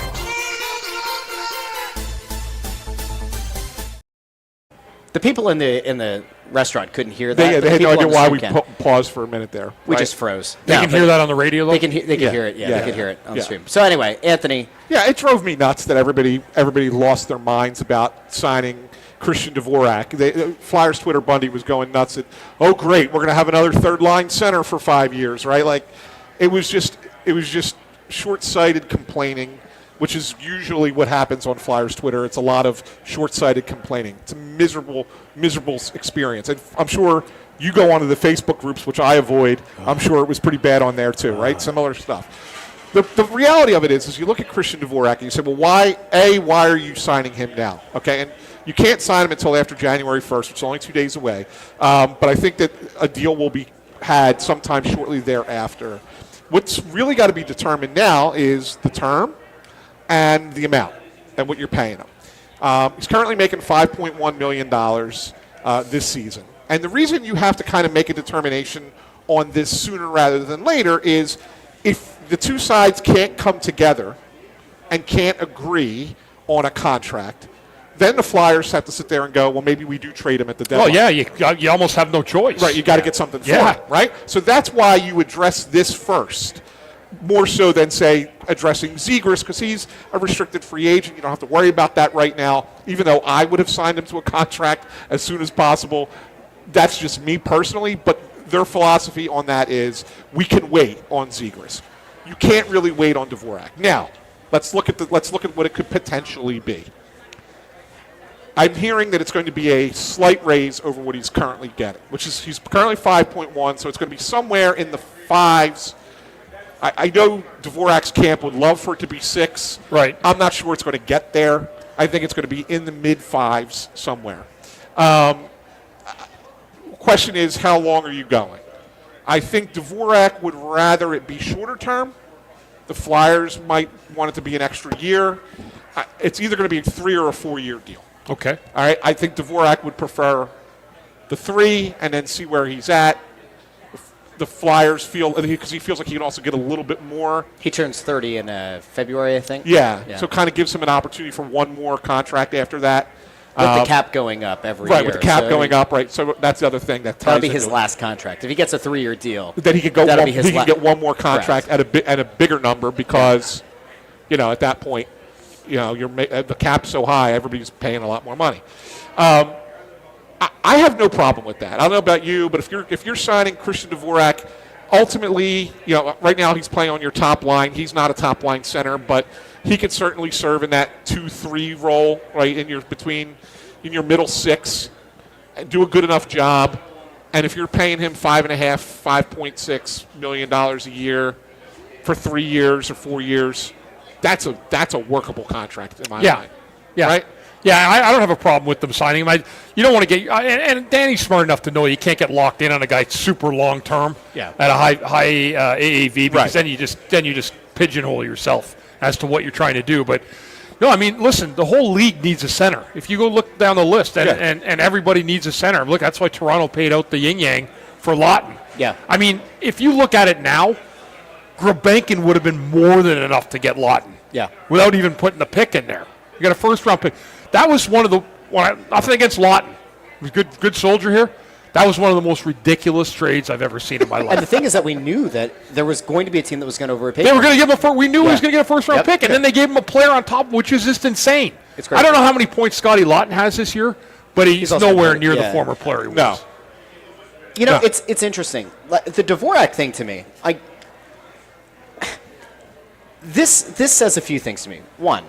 The people in the restaurant couldn't hear that. They had no idea why we paused for a minute there. We just froze. They can hear that on the radio, though? They can hear it. Yeah, they can hear it on the stream. So anyway, Anthony. Yeah, it drove me nuts that everybody lost their minds about signing Christian Dvorak. Flyers Twitter Bundy was going nuts at, oh great, we're going to have another third-line center for 5 years, right? Like, it was just short-sighted complaining, which is usually what happens on Flyers Twitter. It's a lot of short-sighted complaining. It's a miserable experience. And I'm sure you go onto the Facebook groups, which I avoid. I'm sure it was pretty bad on there too, right? Similar stuff. The reality of it is you look at Christian Dvorak and you say, well, why are you signing him now? Okay, and you can't sign him until after January 1st, which is only 2 days away. But I think that a deal will be had sometime shortly thereafter. What's really got to be determined now is the term and the amount and what you're paying him. He's currently making $5.1 million this season. And the reason you have to kind of make a determination on this sooner rather than later is if the two sides can't come together and can't agree on a contract, then the Flyers have to sit there and go, well, maybe we do trade him at the deadline. Well, yeah, you almost have no choice. Right, you got to get something for him, right? So that's why you address this first, more so than, say, addressing Zegras, because he's a restricted free agent. You don't have to worry about that right now, even though I would have signed him to a contract as soon as possible. That's just me personally, but their philosophy on that is we can wait on Zegras. You can't really wait on Dvorak. Now, let's look at what it could potentially be. I'm hearing that it's going to be a slight raise over what he's currently getting, which is he's currently 5.1, so it's going to be somewhere in the fives. I know Dvorak's camp would love for it to be 6. Right. I'm not sure it's going to get there. I think it's going to be in the mid-5s somewhere. Question is, how long are you going? I think Dvorak would rather it be shorter term. The Flyers might want it to be an extra year. It's either going to be a 3 or a 4-year deal. Okay. All right. I think Dvorak would prefer the 3 and then see where he's at. The Flyers feel, because he feels like he can also get a little bit more. He turns 30 in February, I think. Yeah. So kind of gives him an opportunity for one more contract after that. With the cap going up every year. Right, with the cap going up, right. So that's the other thing that ties that'll be his into last contract. If he gets a 3-year deal, then he could go. that'll He be his can get one more contract at a bigger number because, at that point, the cap's so high, everybody's paying a lot more money. I have no problem with that. I don't know about you, but if you're signing Christian Dvorak, ultimately, right now he's playing on your top line. He's not a top line center, but he can certainly serve in that 2-3 role, right, in your middle 6 and do a good enough job. And if you're paying him $5.6 million a year for 3 years or 4 years, that's a workable contract in my mind. Yeah. Right? Yeah, I don't have a problem with them signing him. You don't want to get and Danny's smart enough to know you can't get locked in on a guy super long term at a high AAV because then you just pigeonhole yourself as to what you're trying to do. But no, I mean, listen, the whole league needs a center. If you go look down the list, and everybody needs a center. Look, that's why Toronto paid out the yin-yang for Lawton. Yeah. I mean, if you look at it now, Grabenkin would have been more than enough to get Lawton. Yeah. Without even putting the pick in there. You got a first-round pick. That was nothing against Lawton. He was good soldier here. That was one of the most ridiculous trades I've ever seen in my life. And the thing is that we knew that there was going to be a team that was going to overpay. They were going to give him we knew he was going to get a first-round pick, and then they gave him a player on top, which is just insane. It's crazy. I don't know how many points Scotty Lawton has this year, but he's nowhere near the former player he was. No. It's interesting. The Dvorak thing to me, this says a few things to me. One,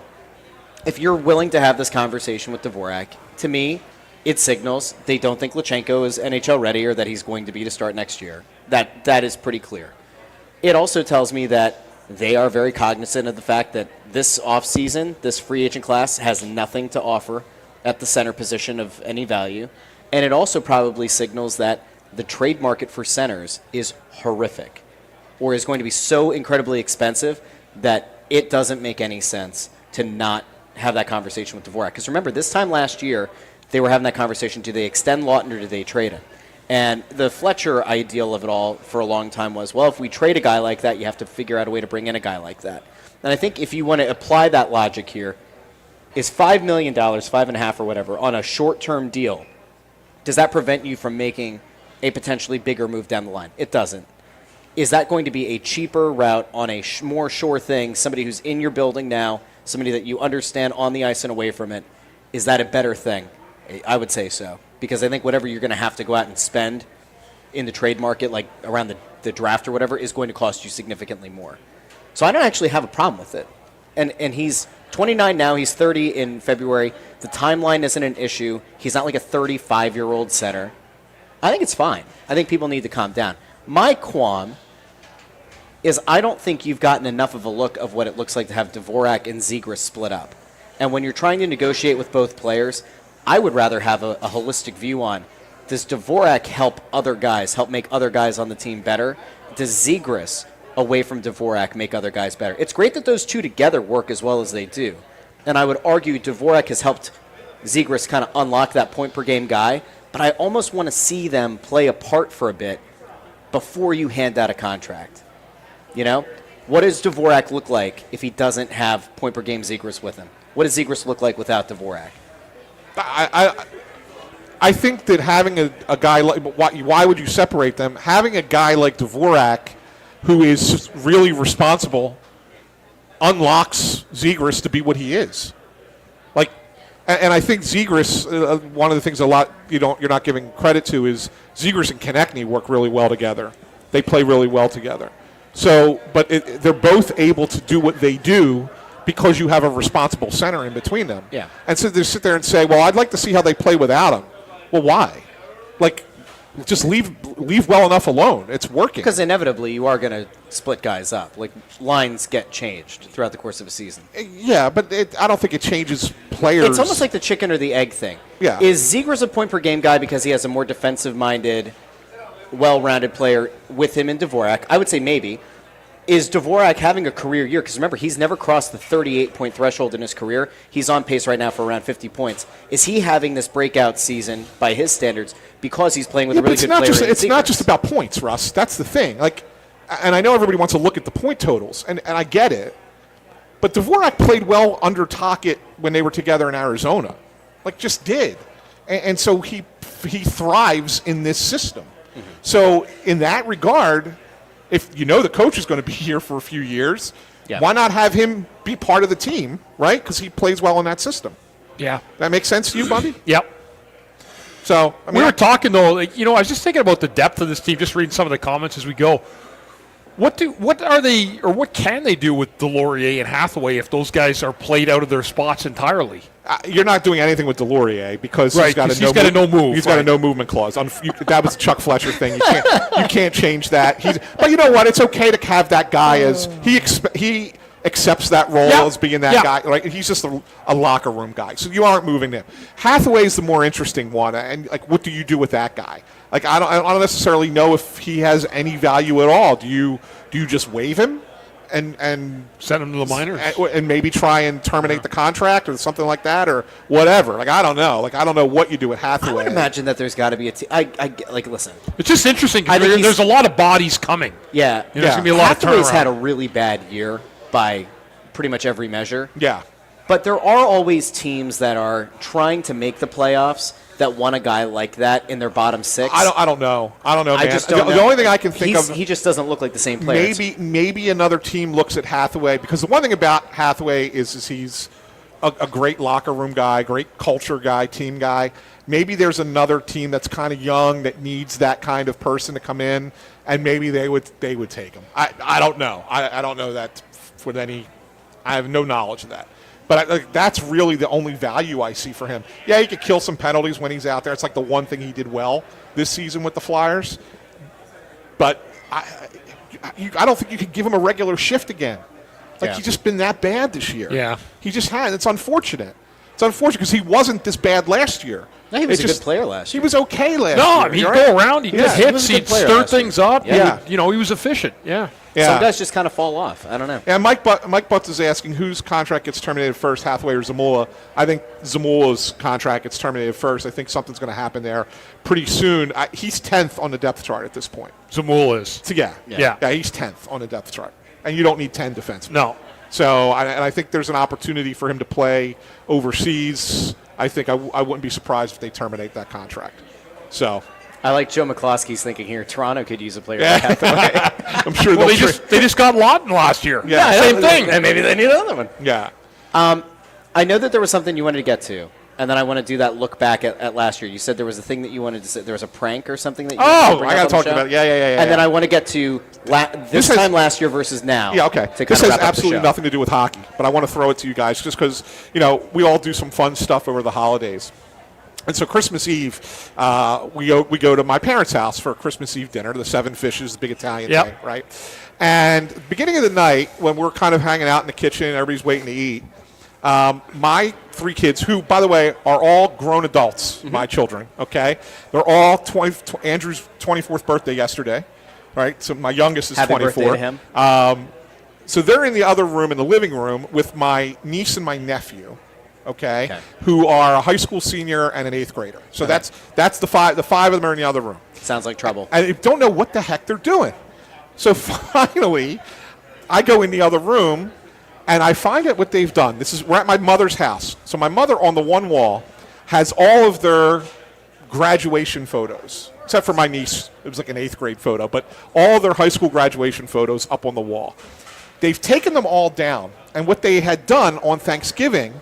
if you're willing to have this conversation with Dvorak, to me, it signals they don't think Luchanko is NHL ready or that he's going to be to start next year. That is pretty clear. It also tells me that they are very cognizant of the fact that this offseason, this free agent class has nothing to offer at the center position of any value. And it also probably signals that the trade market for centers is horrific or is going to be so incredibly expensive that it doesn't make any sense to not have that conversation with Dvorak. Because remember, this time last year, they were having that conversation, do they extend Lawton or do they trade him? And the Fletcher ideal of it all for a long time was, well, if we trade a guy like that, you have to figure out a way to bring in a guy like that. And I think if you want to apply that logic here, is $5 million, 5.5 or whatever, on a short-term deal, does that prevent you from making a potentially bigger move down the line? It doesn't. Is that going to be a cheaper route on a more sure thing, somebody who's in your building now, somebody that you understand on the ice and away from it? Is that a better thing? I would say so. Because I think whatever you're going to have to go out and spend in the trade market, like around the draft or whatever, is going to cost you significantly more. So I don't actually have a problem with it. And he's 29 now. He's 30 in February. The timeline isn't an issue. He's not like a 35-year-old center. I think it's fine. I think people need to calm down. My qualm is I don't think you've gotten enough of a look of what it looks like to have Dvorak and Zegras split up. And when you're trying to negotiate with both players, I would rather have a holistic view on, does Dvorak help other guys, help make other guys on the team better? Does Zegras, away from Dvorak, make other guys better? It's great that those two together work as well as they do. And I would argue Dvorak has helped Zegras kind of unlock that point-per-game guy, but I almost want to see them play a part for a bit before you hand out a contract. What does Dvorak look like if he doesn't have point-per-game Zegras with him? What does Zegras look like without Dvorak? I think that having a guy like, why would you separate them? Having a guy like Dvorak who is really responsible unlocks Zegras to be what he is. And I think Zegras, one of the things you're not giving credit to is Zegras and Konechny work really well together. They play really well together. So, but they're both able to do what they do because you have a responsible center in between them. Yeah. And so they sit there and say, well, I'd like to see how they play without him. Well, why? just leave well enough alone. It's working. Because inevitably you are going to split guys up. Like, lines get changed throughout the course of a season. Yeah, but I don't think it changes players. It's almost like the chicken or the egg thing. Yeah. Is Zegras a point-per-game guy because he has a more defensive-minded, well-rounded player with him in Dvorak? I would say maybe. Is Dvorak having a career year? Because remember, he's never crossed the 38-point threshold in his career. He's on pace right now for around 50 points. Is he having this breakout season by his standards because he's playing with a really good player? It's not just about points, Russ. That's the thing. Like, and I know everybody wants to look at the point totals, and I get it. But Dvorak played well under Tocchet when they were together in Arizona. Like, just did. And so he thrives in this system. Mm-hmm. So in that regard, if you know the coach is going to be here for a few years, why not have him be part of the team, right? Because he plays well in that system. Yeah. That makes sense to you, Bundy? Yep. So, I mean, we were talking, though, like, I was just thinking about the depth of this team, just reading some of the comments as we go. What are they, or what can they do with Delorier and Hathaway if those guys are played out of their spots entirely? You're not doing anything with Delorier because he's got a no move. He's got a no movement clause. That was a Chuck Fletcher thing. You can't change that. But you know what? It's okay to have that guy as he accepts that role as being that guy. Right? He's just a locker room guy. So you aren't moving him. Hathaway's the more interesting one. And like, what do you do with that guy? Like, I don't necessarily know if he has any value at all. Do you just waive him? And send him to the minors and maybe try and terminate the contract or something like that or whatever. Like, I don't know. Like, I don't know what you do with Hathaway. I would imagine that there's got to be a team. Listen. It's just interesting because there's a lot of bodies coming. Yeah. There's going to be a lot Hathaway's of turnaround. had a really bad year by pretty much every measure. Yeah. But there are always teams that are trying to make the playoffs that want a guy like that in their bottom six. I don't know. Man. I just don't know. The only thing I can think of, he just doesn't look like the same player. Maybe another team looks at Hathaway because the one thing about Hathaway is he's a great locker room guy, great culture guy, team guy. Maybe there's another team that's kind of young that needs that kind of person to come in, and maybe they would take him. I don't know. I don't know that with any. I have no knowledge of that. But that's really the only value I see for him. Yeah, he could kill some penalties when he's out there. It's like the one thing he did well this season with the Flyers. But I don't think you could give him a regular shift again. He's just been that bad this year. Yeah. He just has. It's unfortunate. It's unfortunate because he wasn't this bad last year. No, he was a good player last year. He was okay last year. No, I mean, he'd go around, he'd get hits, he'd stir things up. Yeah. He was efficient. Yeah. Some guys just kind of fall off. I don't know. Yeah, Mike Butts is asking whose contract gets terminated first, Hathaway or Zamula. I think Zamula's contract gets terminated first. I think something's going to happen there pretty soon. He's 10th on the depth chart at this point. Zamula is. So, yeah, he's 10th on the depth chart. And you don't need 10 defensemen. No. So I think there's an opportunity for him to play overseas. I think I wouldn't be surprised if they terminate that contract. So I like Joe McCloskey's thinking here. Toronto could use a player like Hathaway. I'm sure they just got Lawton last year. Yeah, same thing. And maybe they need another one. Yeah. I know that there was something you wanted to get to, and then I want to do that look back at last year. You said there was a thing that you wanted to say. There was a prank or something that you wanted to bring I got up to on talk the show. about it. Yeah. And then I want to get to this time last year versus now. Yeah, okay. This has absolutely nothing to do with hockey, but I want to throw it to you guys just because, we all do some fun stuff over the holidays. And so Christmas Eve, we go to my parents' house for Christmas Eve dinner, the Seven Fishes, the big Italian thing, right? And beginning of the night, when we're kind of hanging out in the kitchen, everybody's waiting to eat, my three kids, who, by the way, are all grown adults, my children, okay? They're all Andrew's 24th birthday yesterday, right? So my youngest is 24. Happy birthday to him. So they're in the other room, in the living room, with my niece and my nephew, okay, who are a high school senior and an 8th grader. So that's the five. The five of them are in the other room. Sounds like trouble. And I don't know what the heck they're doing. So finally, I go in the other room, and I find out what they've done. We're at my mother's house. So my mother, on the one wall, has all of their graduation photos, except for my niece. It was like an 8th grade photo, but all their high school graduation photos up on the wall. They've taken them all down, and what they had done on Thanksgiving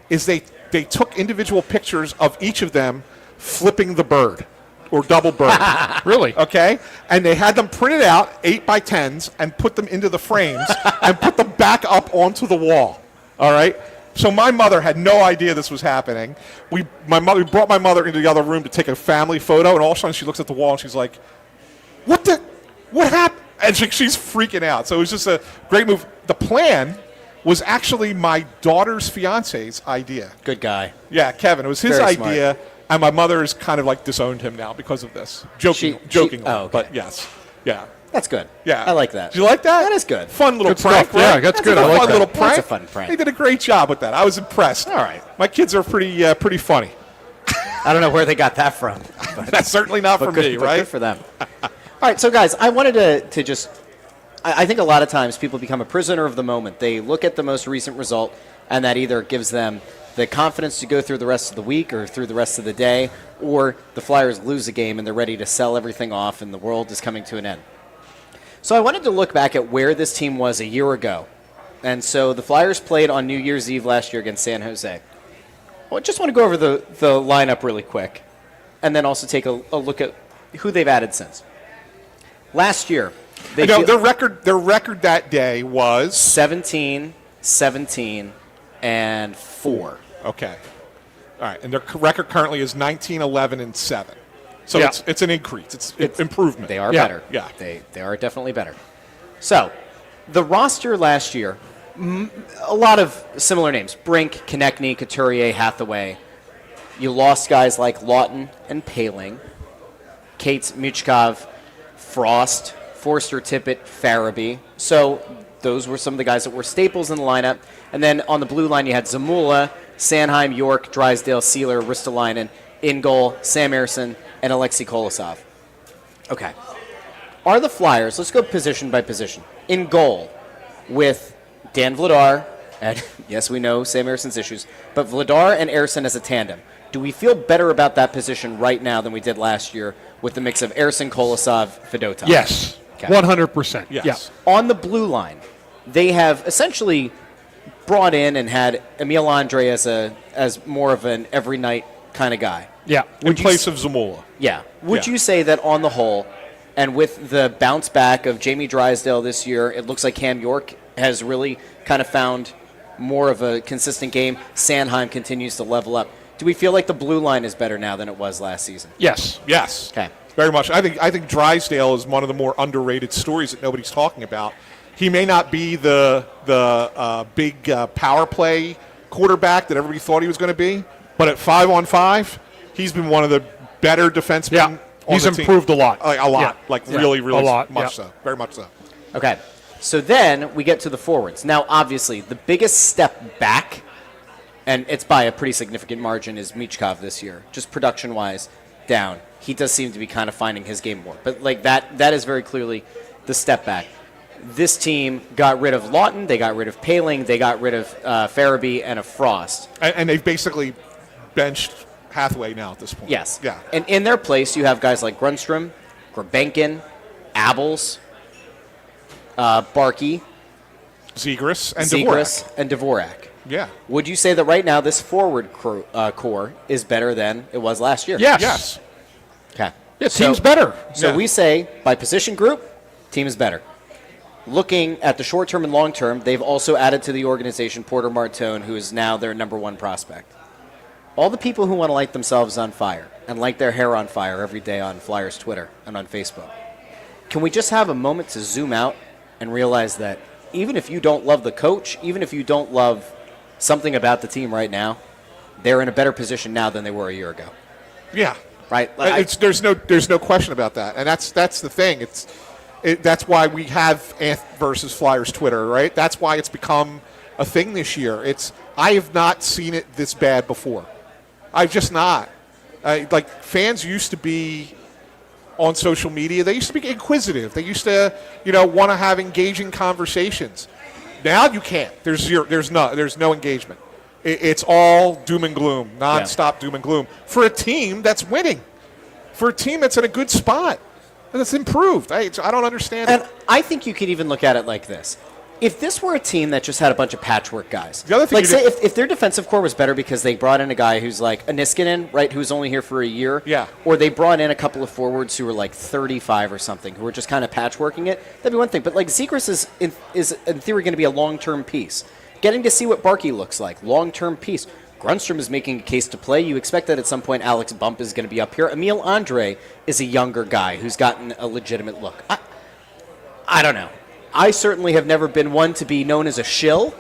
is they took individual pictures of each of them flipping the bird or double bird. Really? Okay? And they had them printed out, 8x10s, and put them into the frames and put them back up onto the wall. All right? So my mother had no idea this was happening. We brought my mother into the other room to take a family photo, and all of a sudden she looks at the wall and she's like, what happened? And she's freaking out. So it was just a great move. The plan was actually my daughter's fiance's idea. Good guy. Yeah, Kevin. It was his Very idea, smart. and my mother has kind of like disowned him now because of this. Jokingly. Oh, okay. But yes. Yeah. That's good. Yeah. I like that. Do you like that? That is good. Fun little Good prank, stuff. Yeah, right? that's a good. I like fun that. little prank. That's a fun prank. They did a great job with that. I was impressed. All right. My kids are pretty funny. I don't know where they got that from. That's certainly not for me, But right? good for them. All right, so guys, I wanted to just I think a lot of times people become a prisoner of the moment. They look at the most recent result, and that either gives them the confidence to go through the rest of the week or through the rest of the day, or the Flyers lose a game and they're ready to sell everything off and the world is coming to an end. So I wanted to look back at where this team was a year ago. And so the Flyers played on New Year's Eve last year against San Jose. Well, I just want to go over the lineup really quick and then also take a look at who they've added since. Last year, their record that day was 17, 17, and 4. Okay. All right, and their record currently is 19, 11, and 7. So Yeah. it's an increase. It's improvement. They are Yeah. better. Yeah. They are definitely better. So, the roster last year, a lot of similar names. Brink, Konechny, Couturier, Hathaway. You lost guys like Lawton and Paling. Cates, Michkov, Frost, Forster, Tippett, Farabee. So those were some of the guys that were staples in the lineup. And then on the blue line, you had Zamula, Sanheim, York, Drysdale, Sealer, Ristolainen, in goal, Sam Ersson, and Alexei Kolosov. Okay. Are the Flyers, let's go position by position, in goal with Dan Vladar, and yes, we know Sam Ersson's issues, but Vladar and Ersson as a tandem. Do we feel better about that position right now than we did last year with the mix of Ersson, Kolosov, Fedotov? Yes. Okay. 100%. Yes. Yeah. On the blue line, they have essentially brought in and had Emil Andre as more of an every night kind of guy. Yeah. In place of Zamula. Yeah. Would Yeah. you say that on the whole, and with the bounce back of Jamie Drysdale this year, it looks like Cam York has really kind of found more of a consistent game. Sanheim continues to level up. Do we feel like the blue line is better now than it was last season? Yes. Yes. Okay. Very much. I think Drysdale is one of the more underrated stories that nobody's talking about. He may not be the big power play quarterback that everybody thought he was going to be, but at 5-on-5, he's been one of the better defensemen. Yeah. On He's the team. improved a lot. A lot. Yeah. Like Yeah. really, A really lot. much Yeah. so. Very much so. Okay. So then we get to the forwards. Now, obviously, the biggest step back, and it's by a pretty significant margin, is Michkov this year. Just production-wise, down. He does seem to be kind of finding his game more. But like that is very clearly the step back. This team got rid of Lawton, they got rid of Paling, they got rid of Farabee and of Frost. And they've basically benched Hathaway now at this point. Yes. Yeah. And in their place, you have guys like Grunstrom, Grabenkin, Abels, Barkey, Zegras and Zegras, Dvorak. and Dvorak. Yeah. Would you say that right now this forward core is better than it was last year? Yes. Yes. Okay. Yeah, team's better. So Yeah. we say by position group, team is better. Looking at the short term and long term, they've also added to the organization Porter Martone, who is now their number one prospect. All the people who want to light themselves on fire and light their hair on fire every day on Flyers Twitter and on Facebook, can we just have a moment to zoom out and realize that even if you don't love the coach, even if you don't love something about the team right now, they're in a better position now than they were a year ago, Yeah. right? There's no question about that, and that's the thing. That's why we have Anth versus Flyers Twitter, right? That's why it's become a thing this year. I have not seen it this bad before. I've just not. Like fans used to be on social media. They used to be inquisitive. They used to, want to have engaging conversations. Now you can't. There's no engagement. It's all doom and gloom, nonstop doom and gloom for a team that's winning, for a team that's in a good spot, and it's improved. I don't understand And it. I think you could even look at it like this. If this were a team that just had a bunch of patchwork guys, The other thing like you say did- if their defensive core was better because they brought in a guy who's like a Niskanen, right, who's only here for a year, Yeah. or they brought in a couple of forwards who were like 35 or something, who were just kind of patchworking it, that'd be one thing. But like Zegras is in theory going to be a long-term piece. Getting to see what Barkey looks like, long-term piece. Grunstrom is making a case to play. You expect that at some point Alex Bump is going to be up here. Emil Andre is a younger guy who's gotten a legitimate look. I don't know. I certainly have never been one to be known as a shill,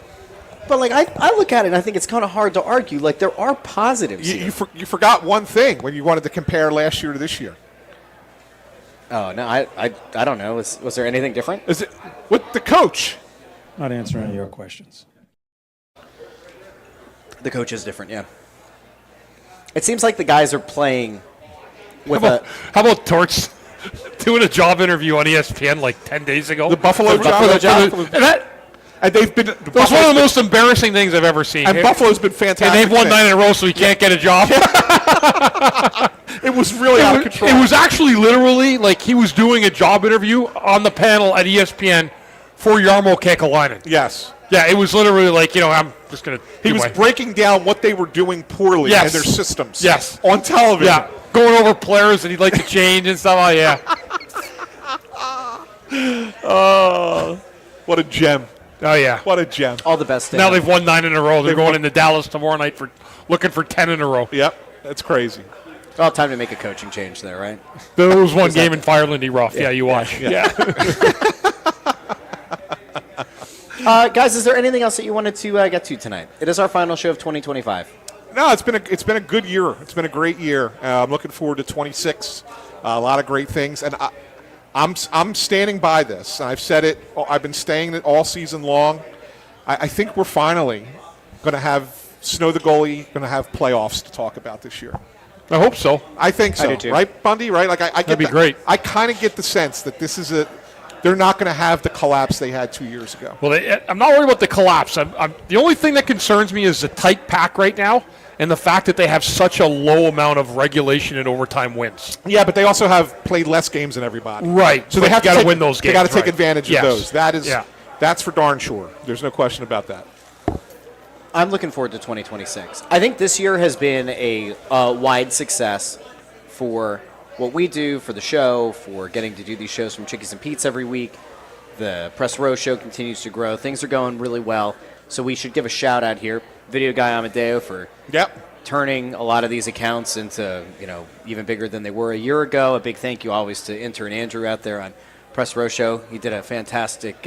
but like I look at it and I think it's kind of hard to argue. Like there are positives here. You forgot one thing when you wanted to compare last year to this year. Oh, no, I don't know. Was there anything different? Is it with the coach? Not answering your questions. The coach is different, yeah. It seems like the guys are playing with How about Torch doing a job interview on ESPN like 10 days ago? The Buffalo job. And they've been. That was one of the most embarrassing things I've ever seen. And Buffalo's been fantastic. And they've won 9 in a row, so he can't get a job. It was really out of control. It was actually literally like he was doing a job interview on the panel at ESPN for Jarmo Kekalainen. Yes. Yeah, it was literally like, I'm just going to. He was breaking down what they were doing poorly in their systems. Yes. On television. Yeah. Going over players that he'd like to change and stuff. Oh, yeah. Oh, what a gem. Oh, yeah. What a gem. all the best. Now they've won 9 in a row. They're going into Dallas tomorrow night for looking for 10 in a row. Yep. That's crazy. Well, time to make a coaching change there, right? There was one game in Fire Lindy Rough. Yeah, you watch. Yeah. Guys, is there anything else that you wanted to get to tonight? It is our final show of 2025. No, it's been a good year. It's been a great year. I'm looking forward to 26. A lot of great things, and I'm standing by this. I've said it. I've been saying it all season long. I think we're finally going to have Snow the Goalie going to have playoffs to talk about this year. I hope so. I think so. I do too. Right, Bundy? Right? Like That'd be great. I kind of get the sense that this is they're not going to have the collapse they had 2 years ago. Well, I'm not worried about the collapse. The only thing that concerns me is the tight pack right now and the fact that they have such a low amount of regulation and overtime wins. Yeah, but they also have played less games than everybody. Right. So they have got to take, win those games. They got to take right. advantage Yes. of those. That's for darn sure. There's no question about that. I'm looking forward to 2026. I think this year has been a wide success for what we do, for the show, for getting to do these shows from Chickies and Pete's every week. The Press Row show continues to grow. Things are going really well. So we should give a shout out here. Video Guy Amadeo for turning a lot of these accounts into, even bigger than they were a year ago. A big thank you always to intern Andrew out there on Press Row show. He did a fantastic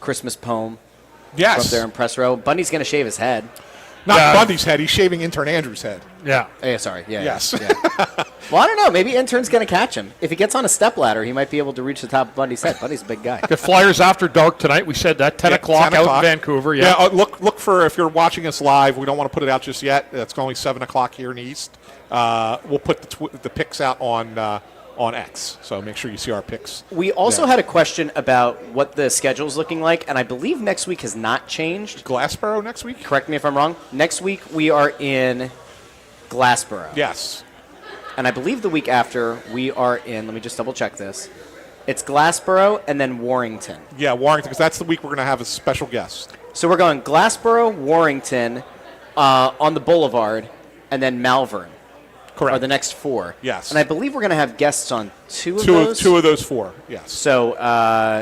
Christmas poem up there in Press Row. Bundy's going to shave his head. Not Bundy's head. He's shaving intern Andrew's head. Yeah. Sorry. Yeah. Yes. Yeah. Well, I don't know. Maybe intern's going to catch him. If he gets on a stepladder, he might be able to reach the top of Bundy's head. Bundy's a big guy. The Flyers after dark tonight. We said that 10 o'clock out in Vancouver. Yeah. Look for, if you're watching us live. We don't want to put it out just yet. It's only 7 o'clock here in the East. We'll put the picks out on X. So make sure you see our picks. We also had a question about what the schedule's looking like, and I believe next week has not changed. Glassboro next week? Correct me if I'm wrong. Next week we are in Glassboro. Yes. And I believe the week after we are in, let me just double check this. It's Glassboro and then Warrington. Yeah, Warrington, because that's the week we're going to have a special guest. So we're going Glassboro, Warrington, on the Boulevard, and then Malvern. Correct. Are the next 4. Yes. And I believe we're going to have guests on two of those. Two of those 4, yes. So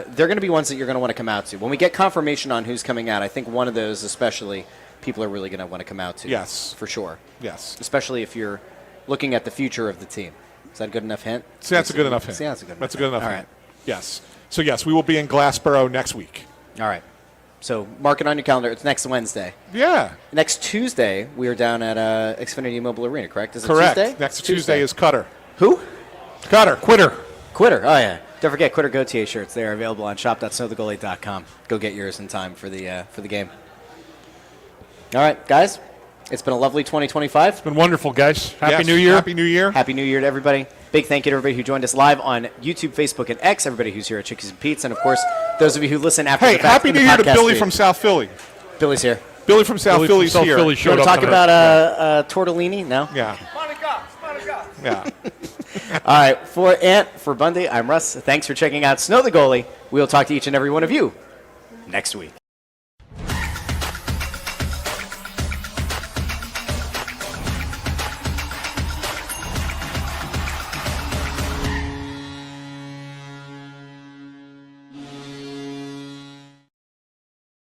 they're going to be ones that you're going to want to come out to. When we get confirmation on who's coming out, I think one of those especially people are really going to want to come out to. Yes. For sure. Yes. Especially if you're looking at the future of the team. Is that a good enough hint? See, that's a good enough hint. See, that's a good enough All hint. right. Yes. So, yes, we will be in Glassboro next week. All right. So mark it on your calendar. It's next Wednesday. Yeah. Next Tuesday, we are down at Xfinity Mobile Arena, correct? Is it Correct. Tuesday? Next Tuesday is Cutter. Who? Cutter. Quitter. Quitter. Oh, yeah. Don't forget Quitter Gautier shirts. They are available on shop.snowthegoalie.com. Go get yours in time for the game. All right, guys. It's been a lovely 2025. It's been wonderful, guys. Happy Yes, New Year. Happy New Year. Happy New Year to everybody. Big thank you to everybody who joined us live on YouTube, Facebook, and X, everybody who's here at Chickies and Pete's, and, of course, those of you who listen after Hey, the fact. Happy in the New Year to podcast Billy feed. from South Philly. Billy's here. Billy from South Billy from Philly's South here. Philly You showed want to up talk tonight. about tortellini? No? Yeah. Yeah. All right. For Ant, for Bundy, I'm Russ. Thanks for checking out Snow the Goalie. We'll talk to each and every one of you next week.